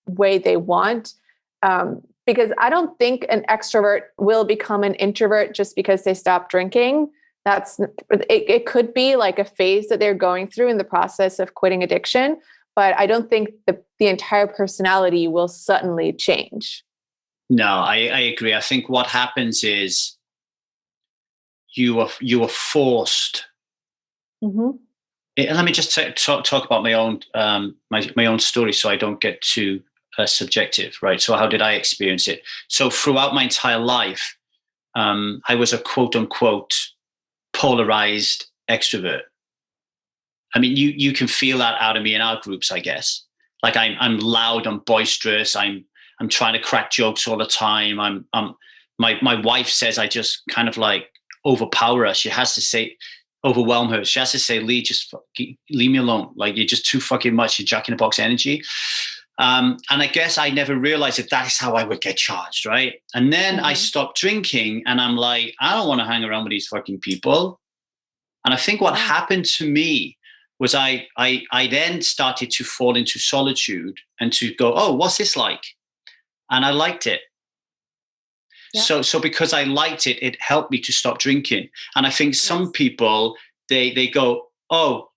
S3: way they want. Because I don't think an extrovert will become an introvert just because they stop drinking. It could be like a phase that they're going through in the process of quitting addiction, but I don't think the entire personality will suddenly change.
S2: No, I agree. I think what happens is you are forced. Let me just talk about my own my own story, so I don't get too subjective, right? So how did I experience it? So throughout my entire life, I was a quote unquote polarized extrovert. I mean, you can feel that out of me in our groups, I guess. Like I'm loud, I'm boisterous, I'm trying to crack jokes all the time. My wife says I just kind of like overpower her. She has to say, overwhelm her. She has to say, Lee, just leave me alone. Like you're just too fucking much. You're Jack in the Box energy. And I guess I never realized that is how I would get charged, right? And then I stopped drinking, and I'm like, I don't want to hang around with these fucking people. And I think what happened to me was I then started to fall into solitude and to go, oh, what's this like? And I liked it. Yeah. So because I liked it, it helped me to stop drinking. And I think some people, they go, oh,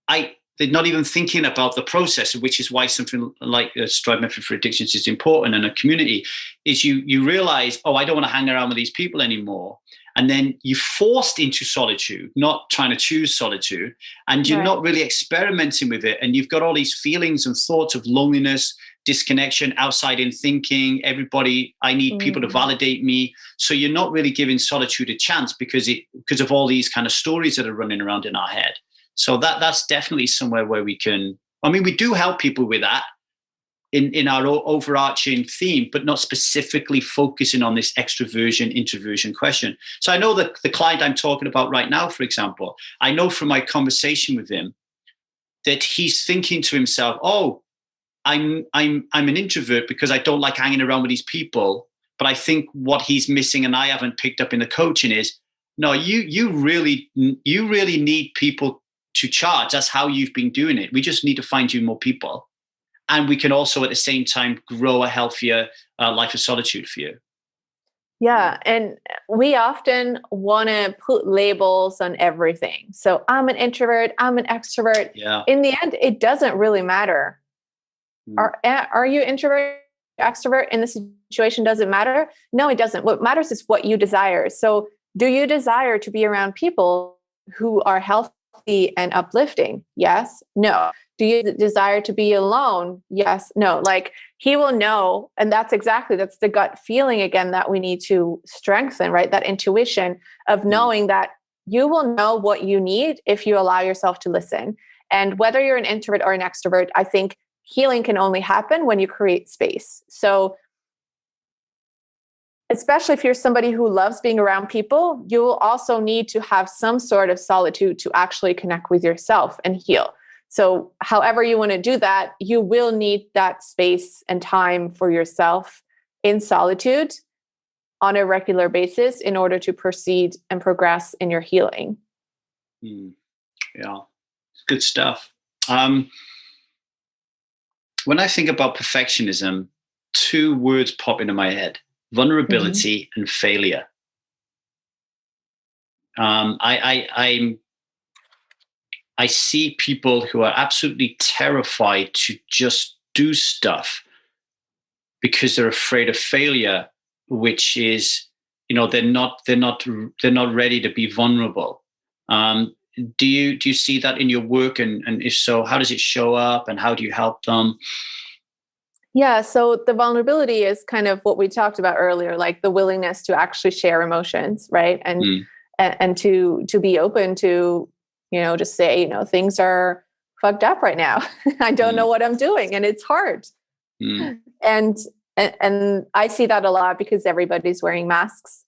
S2: they're not even thinking about the process, which is why something like a Strive method for addictions is important, and a community is you realize, oh, I don't want to hang around with these people anymore. And then you're forced into solitude, not trying to choose solitude, and you're not really experimenting with it. And you've got all these feelings and thoughts of loneliness, disconnection, outside in thinking, everybody, I need people to validate me. So you're not really giving solitude a chance because of all these kind of stories that are running around in our head. So that's definitely somewhere where we do help people with that in our overarching theme, but not specifically focusing on this extroversion, introversion question. So I know that the client I'm talking about right now, for example, I know from my conversation with him that he's thinking to himself, oh, I'm an introvert because I don't like hanging around with these people. But I think what he's missing and I haven't picked up in the coaching is, no, you really need people to charge. That's how you've been doing it. We just need to find you more people. And we can also at the same time grow a healthier life of solitude for you.
S3: Yeah. And we often want to put labels on everything. So I'm an introvert, I'm an extrovert.
S2: Yeah.
S3: In the end, it doesn't really matter. Are you introvert, extrovert in this situation? Does it matter? No, it doesn't. What matters is what you desire. So do you desire to be around people who are healthy and uplifting? Yes. No. Do you desire to be alone? Yes. No. Like he will know. And that's the gut feeling again that we need to strengthen, right? That intuition of knowing that you will know what you need if you allow yourself to listen. And whether you're an introvert or an extrovert, I think healing can only happen when you create space. So especially if you're somebody who loves being around people, you will also need to have some sort of solitude to actually connect with yourself and heal. So however you want to do that, you will need that space and time for yourself in solitude on a regular basis in order to proceed and progress in your healing.
S2: Yeah, good stuff. When I think about perfectionism, two words pop into my head: vulnerability and failure. I see people who are absolutely terrified to just do stuff because they're afraid of failure, which is, they're not ready to be vulnerable. Do you see that in your work? And if so, how does it show up and how do you help them?
S3: Yeah. So the vulnerability is kind of what we talked about earlier, like the willingness to actually share emotions, right? And to be open to, just say, things are fucked up right now. I don't know what I'm doing and it's hard. And I see that a lot because everybody's wearing masks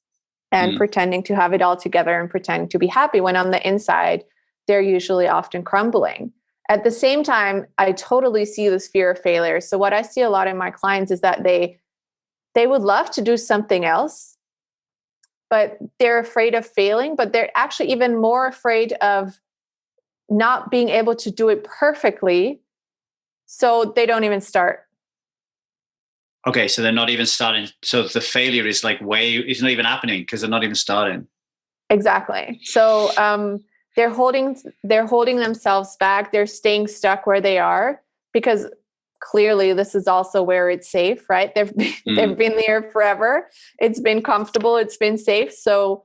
S3: and pretending to have it all together and pretending to be happy when on the inside, they're usually often crumbling. At the same time, I totally see this fear of failure. So what I see a lot in my clients is that they would love to do something else, but they're afraid of failing, but they're actually even more afraid of not being able to do it perfectly. So they don't even start.
S2: Okay, so they're not even starting. So the failure is it's not even happening because they're not even starting.
S3: Exactly. So they're holding themselves back. They're staying stuck where they are because clearly this is also where it's safe, right? They've been there forever. It's been comfortable. It's been safe. So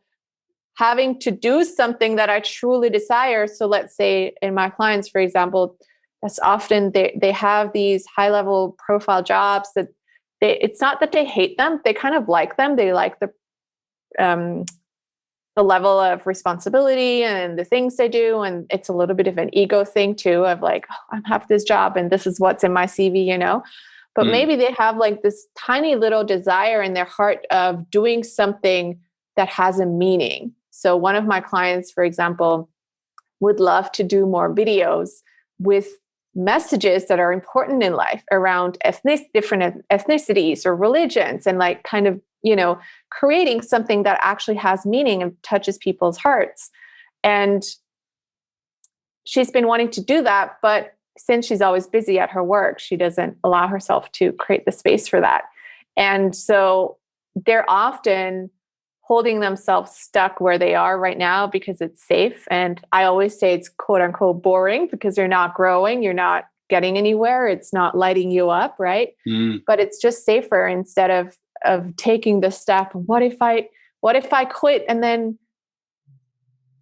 S3: having to do something that I truly desire. So let's say in my clients, for example, that's often they have these high level profile jobs that it's not that they hate them. They kind of like them. They like the level of responsibility and the things they do. And it's a little bit of an ego thing too, of like, oh, I have this job and this is what's in my CV, but maybe they have like this tiny little desire in their heart of doing something that has a meaning. So one of my clients, for example, would love to do more videos with messages that are important in life around different ethnicities or religions and like kind of, creating something that actually has meaning and touches people's hearts. And she's been wanting to do that, but since she's always busy at her work, she doesn't allow herself to create the space for that. And so they're often holding themselves stuck where they are right now because it's safe. And I always say it's quote unquote boring because you're not growing, you're not getting anywhere, it's not lighting you up, right? But it's just safer instead of taking the step. What if I quit and then,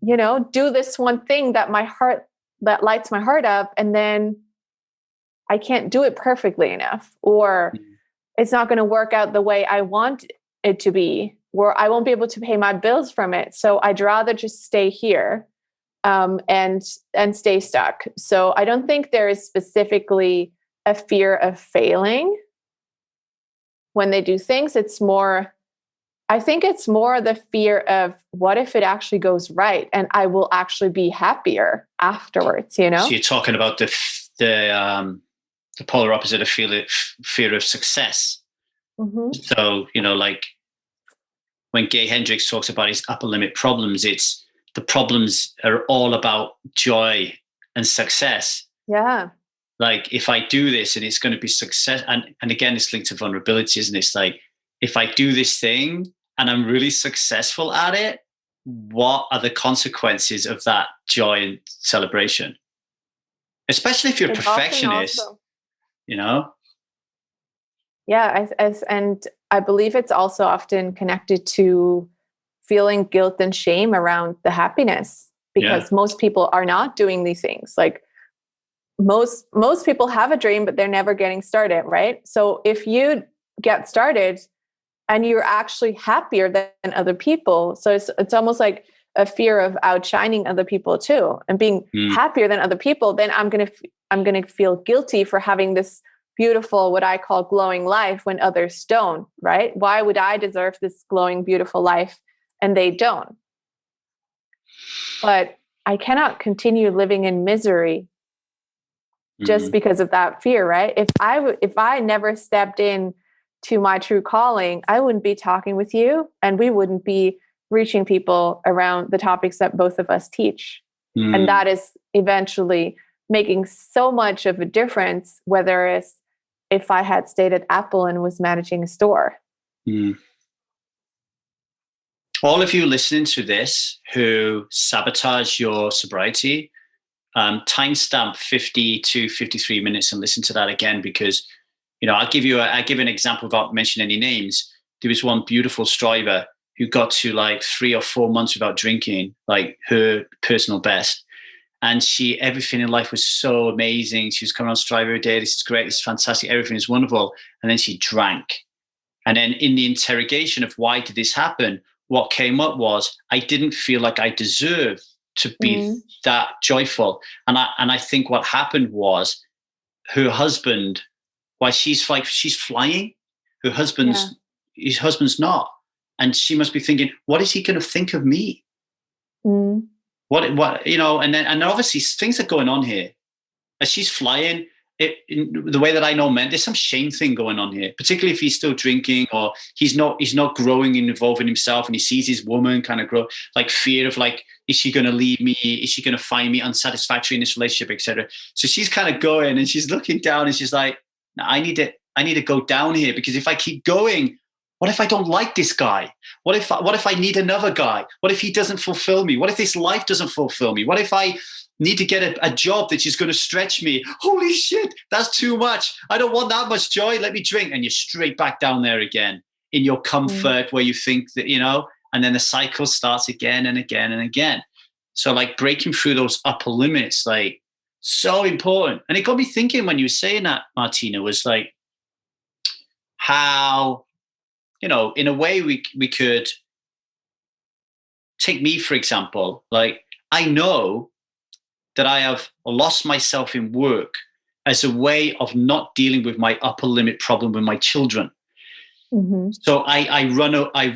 S3: do this one thing that lights my heart up, and then I can't do it perfectly enough, or it's not going to work out the way I want it to be, or I won't be able to pay my bills from it. So I'd rather just stay here and stay stuck. So I don't think there is specifically a fear of failing when they do things. It's more I think it's more the fear of what if it actually goes right and I will actually be happier afterwards, you know?
S2: So you're talking about the polar opposite of fear of success.
S3: Mm-hmm.
S2: So, like when Gay Hendricks talks about his upper limit problems, it's the problems are all about joy and success.
S3: Yeah.
S2: Like if I do this and it's going to be success, and again, it's linked to vulnerability, isn't it? It's like, if I do this thing and I'm really successful at it, what are the consequences of that joy and celebration? Especially if you're a
S3: It's often
S2: perfectionist,
S3: also,
S2: you know?
S3: yeah, and I believe it's also often connected to feeling guilt and shame around the happiness,
S2: Yeah.
S3: because most people are not doing these things. Like most people have a dream, but they're never getting started, right? So if you get started and you're actually happier than other people, so it's almost like a fear of outshining other people too, and being happier than other people, then I'm gonna feel guilty for having this beautiful, what I call glowing life, when others don't, right? Why would I deserve this glowing, beautiful life and they don't? But I cannot continue living in misery just because of that fear, right? If I never stepped in to my true calling, I wouldn't be talking with you, and we wouldn't be reaching people around the topics that both of us teach. And that is eventually making so much of a difference, whether it's if I had stayed at Apple and was managing a store.
S2: All of you listening to this who sabotage your sobriety, timestamp 50 to 53 minutes and listen to that again, because I'll give an example without mentioning any names. There was one beautiful striver who got to like 3 or 4 months without drinking, like her personal best. And everything in life was so amazing. She was coming on Strive every day. This is great. This is fantastic. Everything is wonderful. And then she drank. And then in the interrogation of why did this happen, what came up was, I didn't feel like I deserved to be that joyful. And I think what happened was her husband, while she's flying, his husband's not. And she must be thinking, what is he going to think of me? What, and obviously things are going on here. As she's flying, in the way that I know men, there's some shame thing going on here, particularly if he's still drinking or he's not growing and evolving himself, and he sees his woman kind of grow, like fear of like, is she going to leave me? Is she going to find me unsatisfactory in this relationship, etc. So she's kind of going and she's looking down and she's like, no, I need to go down here, because if I keep going, what if I don't like this guy? What if I need another guy? What if he doesn't fulfill me? What if this life doesn't fulfill me? What if I need to get a job that is going to stretch me? Holy shit, that's too much. I don't want that much joy. Let me drink. And you're straight back down there again in your comfort where you think that, and then the cycle starts again and again and again. So like breaking through those upper limits, like so important. And it got me thinking when you were saying that, Martina, was like how, in a way we could take me, for example, like I know that I have lost myself in work as a way of not dealing with my upper limit problem with my children. So I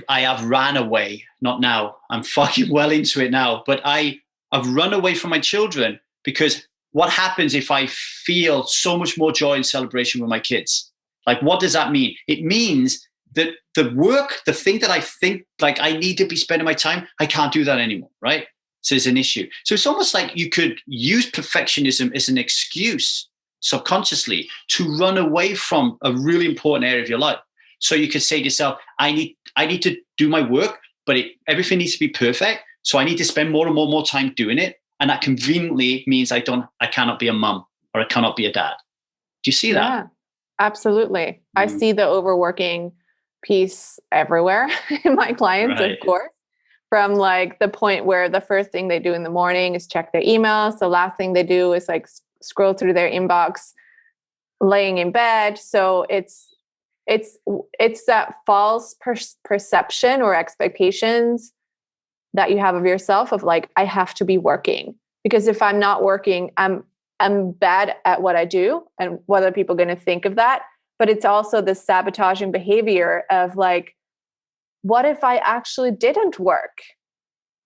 S2: have ran away, not now, I'm fucking well into it now, but I've run away from my children, because what happens if I feel so much more joy and celebration with my kids? Like, what does that mean? It means that the thing that I think like I need to be spending my time, I can't do that anymore, right? So there's an issue. So it's almost like you could use perfectionism as an excuse subconsciously to run away from a really important area of your life. So you could say to yourself, I need to do my work, but everything needs to be perfect. So I need to spend more and more time doing it. And that conveniently means I cannot be a mum, or I cannot be a dad. Do you see that?
S3: Yeah, absolutely. I see the overworking piece everywhere in my clients, of course, from like the point where the first thing they do in the morning is check their emails. The last thing they do is like scroll through their inbox laying in bed. So it's that false perception or expectations that you have of yourself of like, I have to be working, because if I'm not working, I'm bad at what I do, and what are people going to think of that? But it's also the sabotaging behavior of like, what if I actually didn't work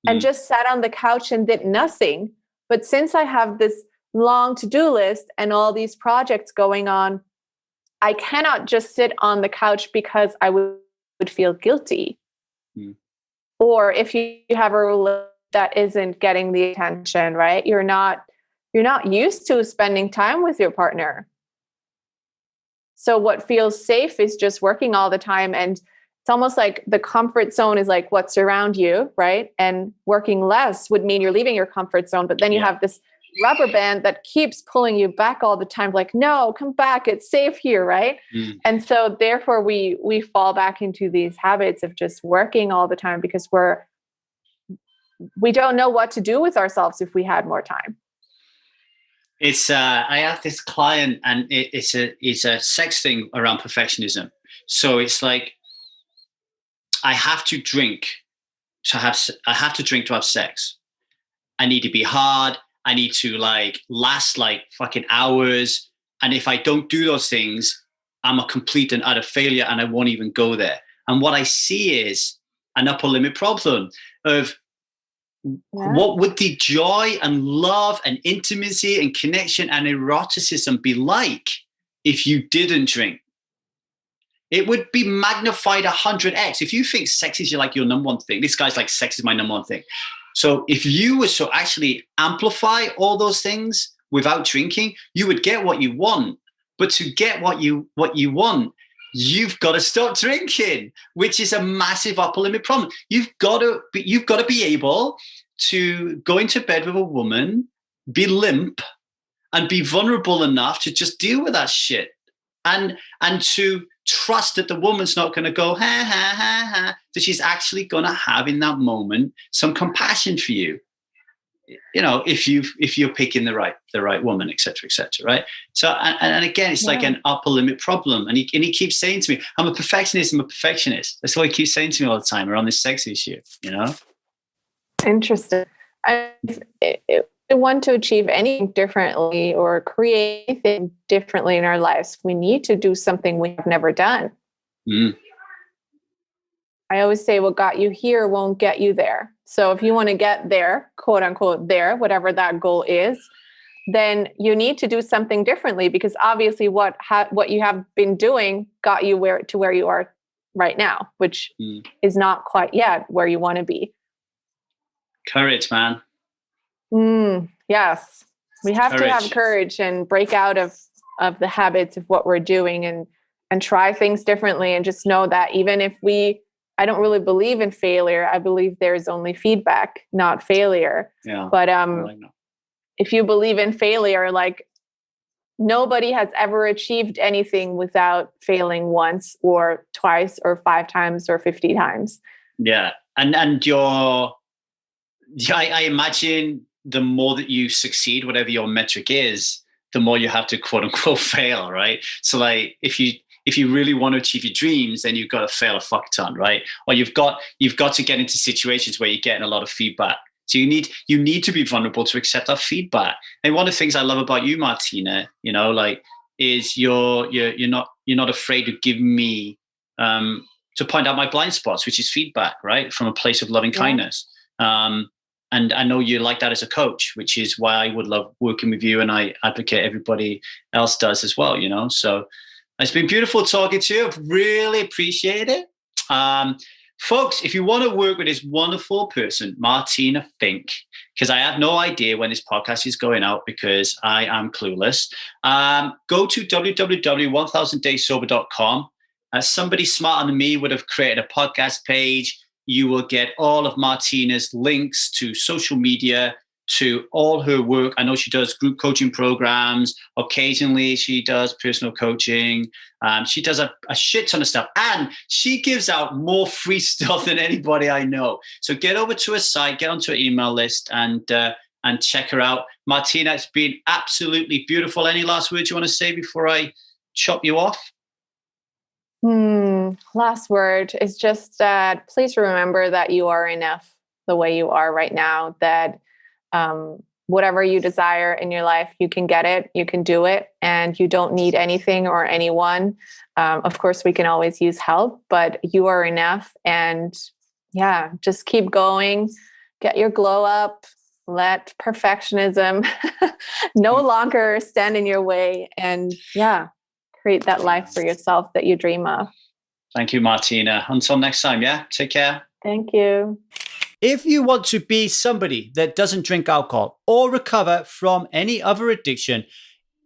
S3: and just sat on the couch and did nothing? But since I have this long to-do list and all these projects going on, I cannot just sit on the couch because I would feel guilty. Or if you have a relationship that isn't getting the attention, right? You're not used to spending time with your partner. So what feels safe is just working all the time. And it's almost like the comfort zone is like what's around you, right? And working less would mean you're leaving your comfort zone. But then you have this rubber band that keeps pulling you back all the time. Like, no, come back. It's safe here, right? And so therefore we fall back into these habits of just working all the time because we don't know what to do with ourselves if we had more time.
S2: It's I have this client, and it's a sex thing around perfectionism. So it's like I have to drink to have sex. I need to be hard. I need to like last like fucking hours. And if I don't do those things, I'm a complete and utter failure, and I won't even go there. And what I see is an upper limit problem of what would the joy and love and intimacy and connection and eroticism be like if you didn't drink? It would be magnified 100x. If you think sex is like your number one thing, this guy's like, sex is my number one thing. So if you were to actually amplify all those things without drinking, you would get what you want. But to get what you want, you've got to stop drinking, which is a massive upper limit problem. You've got to be able to go into bed with a woman, be limp, and be vulnerable enough to just deal with that shit, and to trust that the woman's not going to go ha ha ha ha. That she's actually going to have in that moment some compassion for you. You know, if you're picking the right woman, et cetera, right? So, and again, it's like an upper limit problem. And he keeps saying to me, I'm a perfectionist. That's what he keeps saying to me all the time around this sex issue, you know?
S3: Interesting. If we want to achieve anything differently or create anything differently in our lives, we need to do something we have never done. I always say what got you here won't get you there. So if you want to get there, quote unquote, there, whatever that goal is, then you need to do something differently, because obviously what you have been doing got you where you are right now, which is not quite yet where you want to be.
S2: Courage, man.
S3: Yes. We have to have courage and break out of the habits of what we're doing and try things differently, and just know that even if I don't really believe in failure. I believe there's only feedback, not failure.
S2: Yeah.
S3: But if you believe in failure, like nobody has ever achieved anything without failing once or twice or 5 times or 50 times.
S2: Yeah. And I imagine the more that you succeed, whatever your metric is, the more you have to quote unquote fail, right? So like if you really want to achieve your dreams, then you've got to fail a fuck ton, right? Or you've got to get into situations where you're getting a lot of feedback. So you need to be vulnerable to accept that feedback. And one of the things I love about you, Martina, you know, like, is you're not afraid to give me to point out my blind spots, which is feedback, right? From a place of loving kindness. And I know you like that as a coach, which is why I would love working with you, and I advocate everybody else does as well, you know. So it's been beautiful talking to you. I've really appreciated it. Folks, if you want to work with this wonderful person, Martina Fink, because I have no idea when this podcast is going out because I am clueless, go to www.1000daysober.com. Somebody smarter than me would have created a podcast page. You will get all of Martina's links to social media, to all her work. I know she does group coaching programs. Occasionally she does personal coaching. She does a shit ton of stuff, and she gives out more free stuff than anybody I know. So get over to her site, get onto her email list, and check her out. Martina, it's been absolutely beautiful. Any last words you want to say before I chop you off?
S3: Last word is just please remember that you are enough the way you are right now, that whatever you desire in your life, you can get it, you can do it, and you don't need anything or anyone. Of course, we can always use help, but you are enough. And yeah, just keep going, get your glow up, let perfectionism no longer stand in your way, and yeah, create that life for yourself that you dream of.
S2: Thank you, Martina. Until next time, yeah? Take care.
S3: Thank you.
S2: If you want to be somebody that doesn't drink alcohol or recover from any other addiction,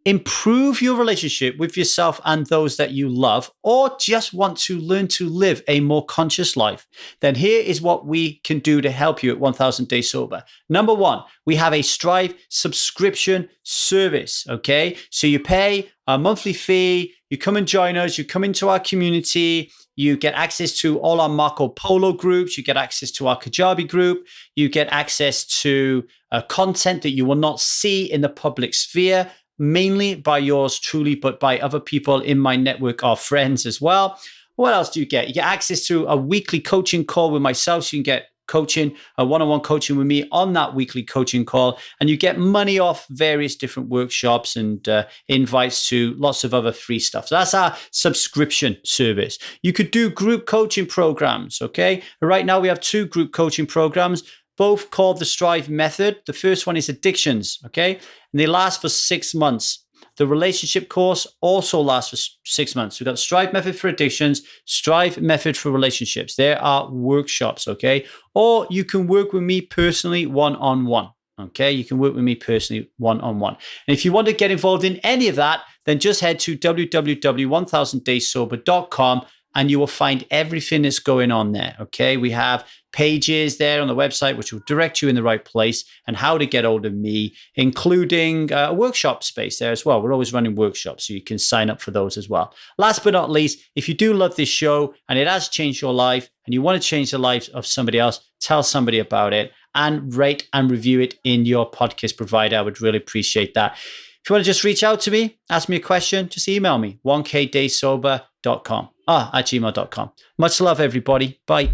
S2: improve your relationship with yourself and those that you love, or just want to learn to live a more conscious life, then here is what we can do to help you at 1000 Days Sober. Number one, we have a Strive subscription service, okay? So you pay a monthly fee, you come and join us, you come into our community, you get access to all our Marco Polo groups, you get access to our Kajabi group, you get access to content that you will not see in the public sphere, mainly by yours truly, but by other people in my network of friends as well. What else do you get? You get access to a weekly coaching call with myself, so you can get coaching, a one-on-one coaching with me on that weekly coaching call, and you get money off various different workshops and invites to lots of other free stuff. So that's our subscription service. You could do group coaching programs, okay? Right now we have 2 group coaching programs, both called the Strive Method. The first one is addictions, okay? And they last for 6 months. The relationship course also lasts for 6 months. We've got the Strive Method for addictions, Strive Method for relationships. There are workshops, okay? Or you can work with me personally one-on-one, okay? You can work with me personally one-on-one. And if you want to get involved in any of that, then just head to www.1000dayssober.com and you will find everything that's going on there, okay? We have pages there on the website which will direct you in the right place and how to get hold of me, including a workshop space there as well. We're always running workshops, so you can sign up for those as well. Last but not least, if you do love this show and it has changed your life and you want to change the life of somebody else, tell somebody about it and rate and review it in your podcast provider. I would really appreciate that. If you want to just reach out to me, ask me a question, just email me, 1kdaysober.com. at gmail.com. Much love, everybody. Bye.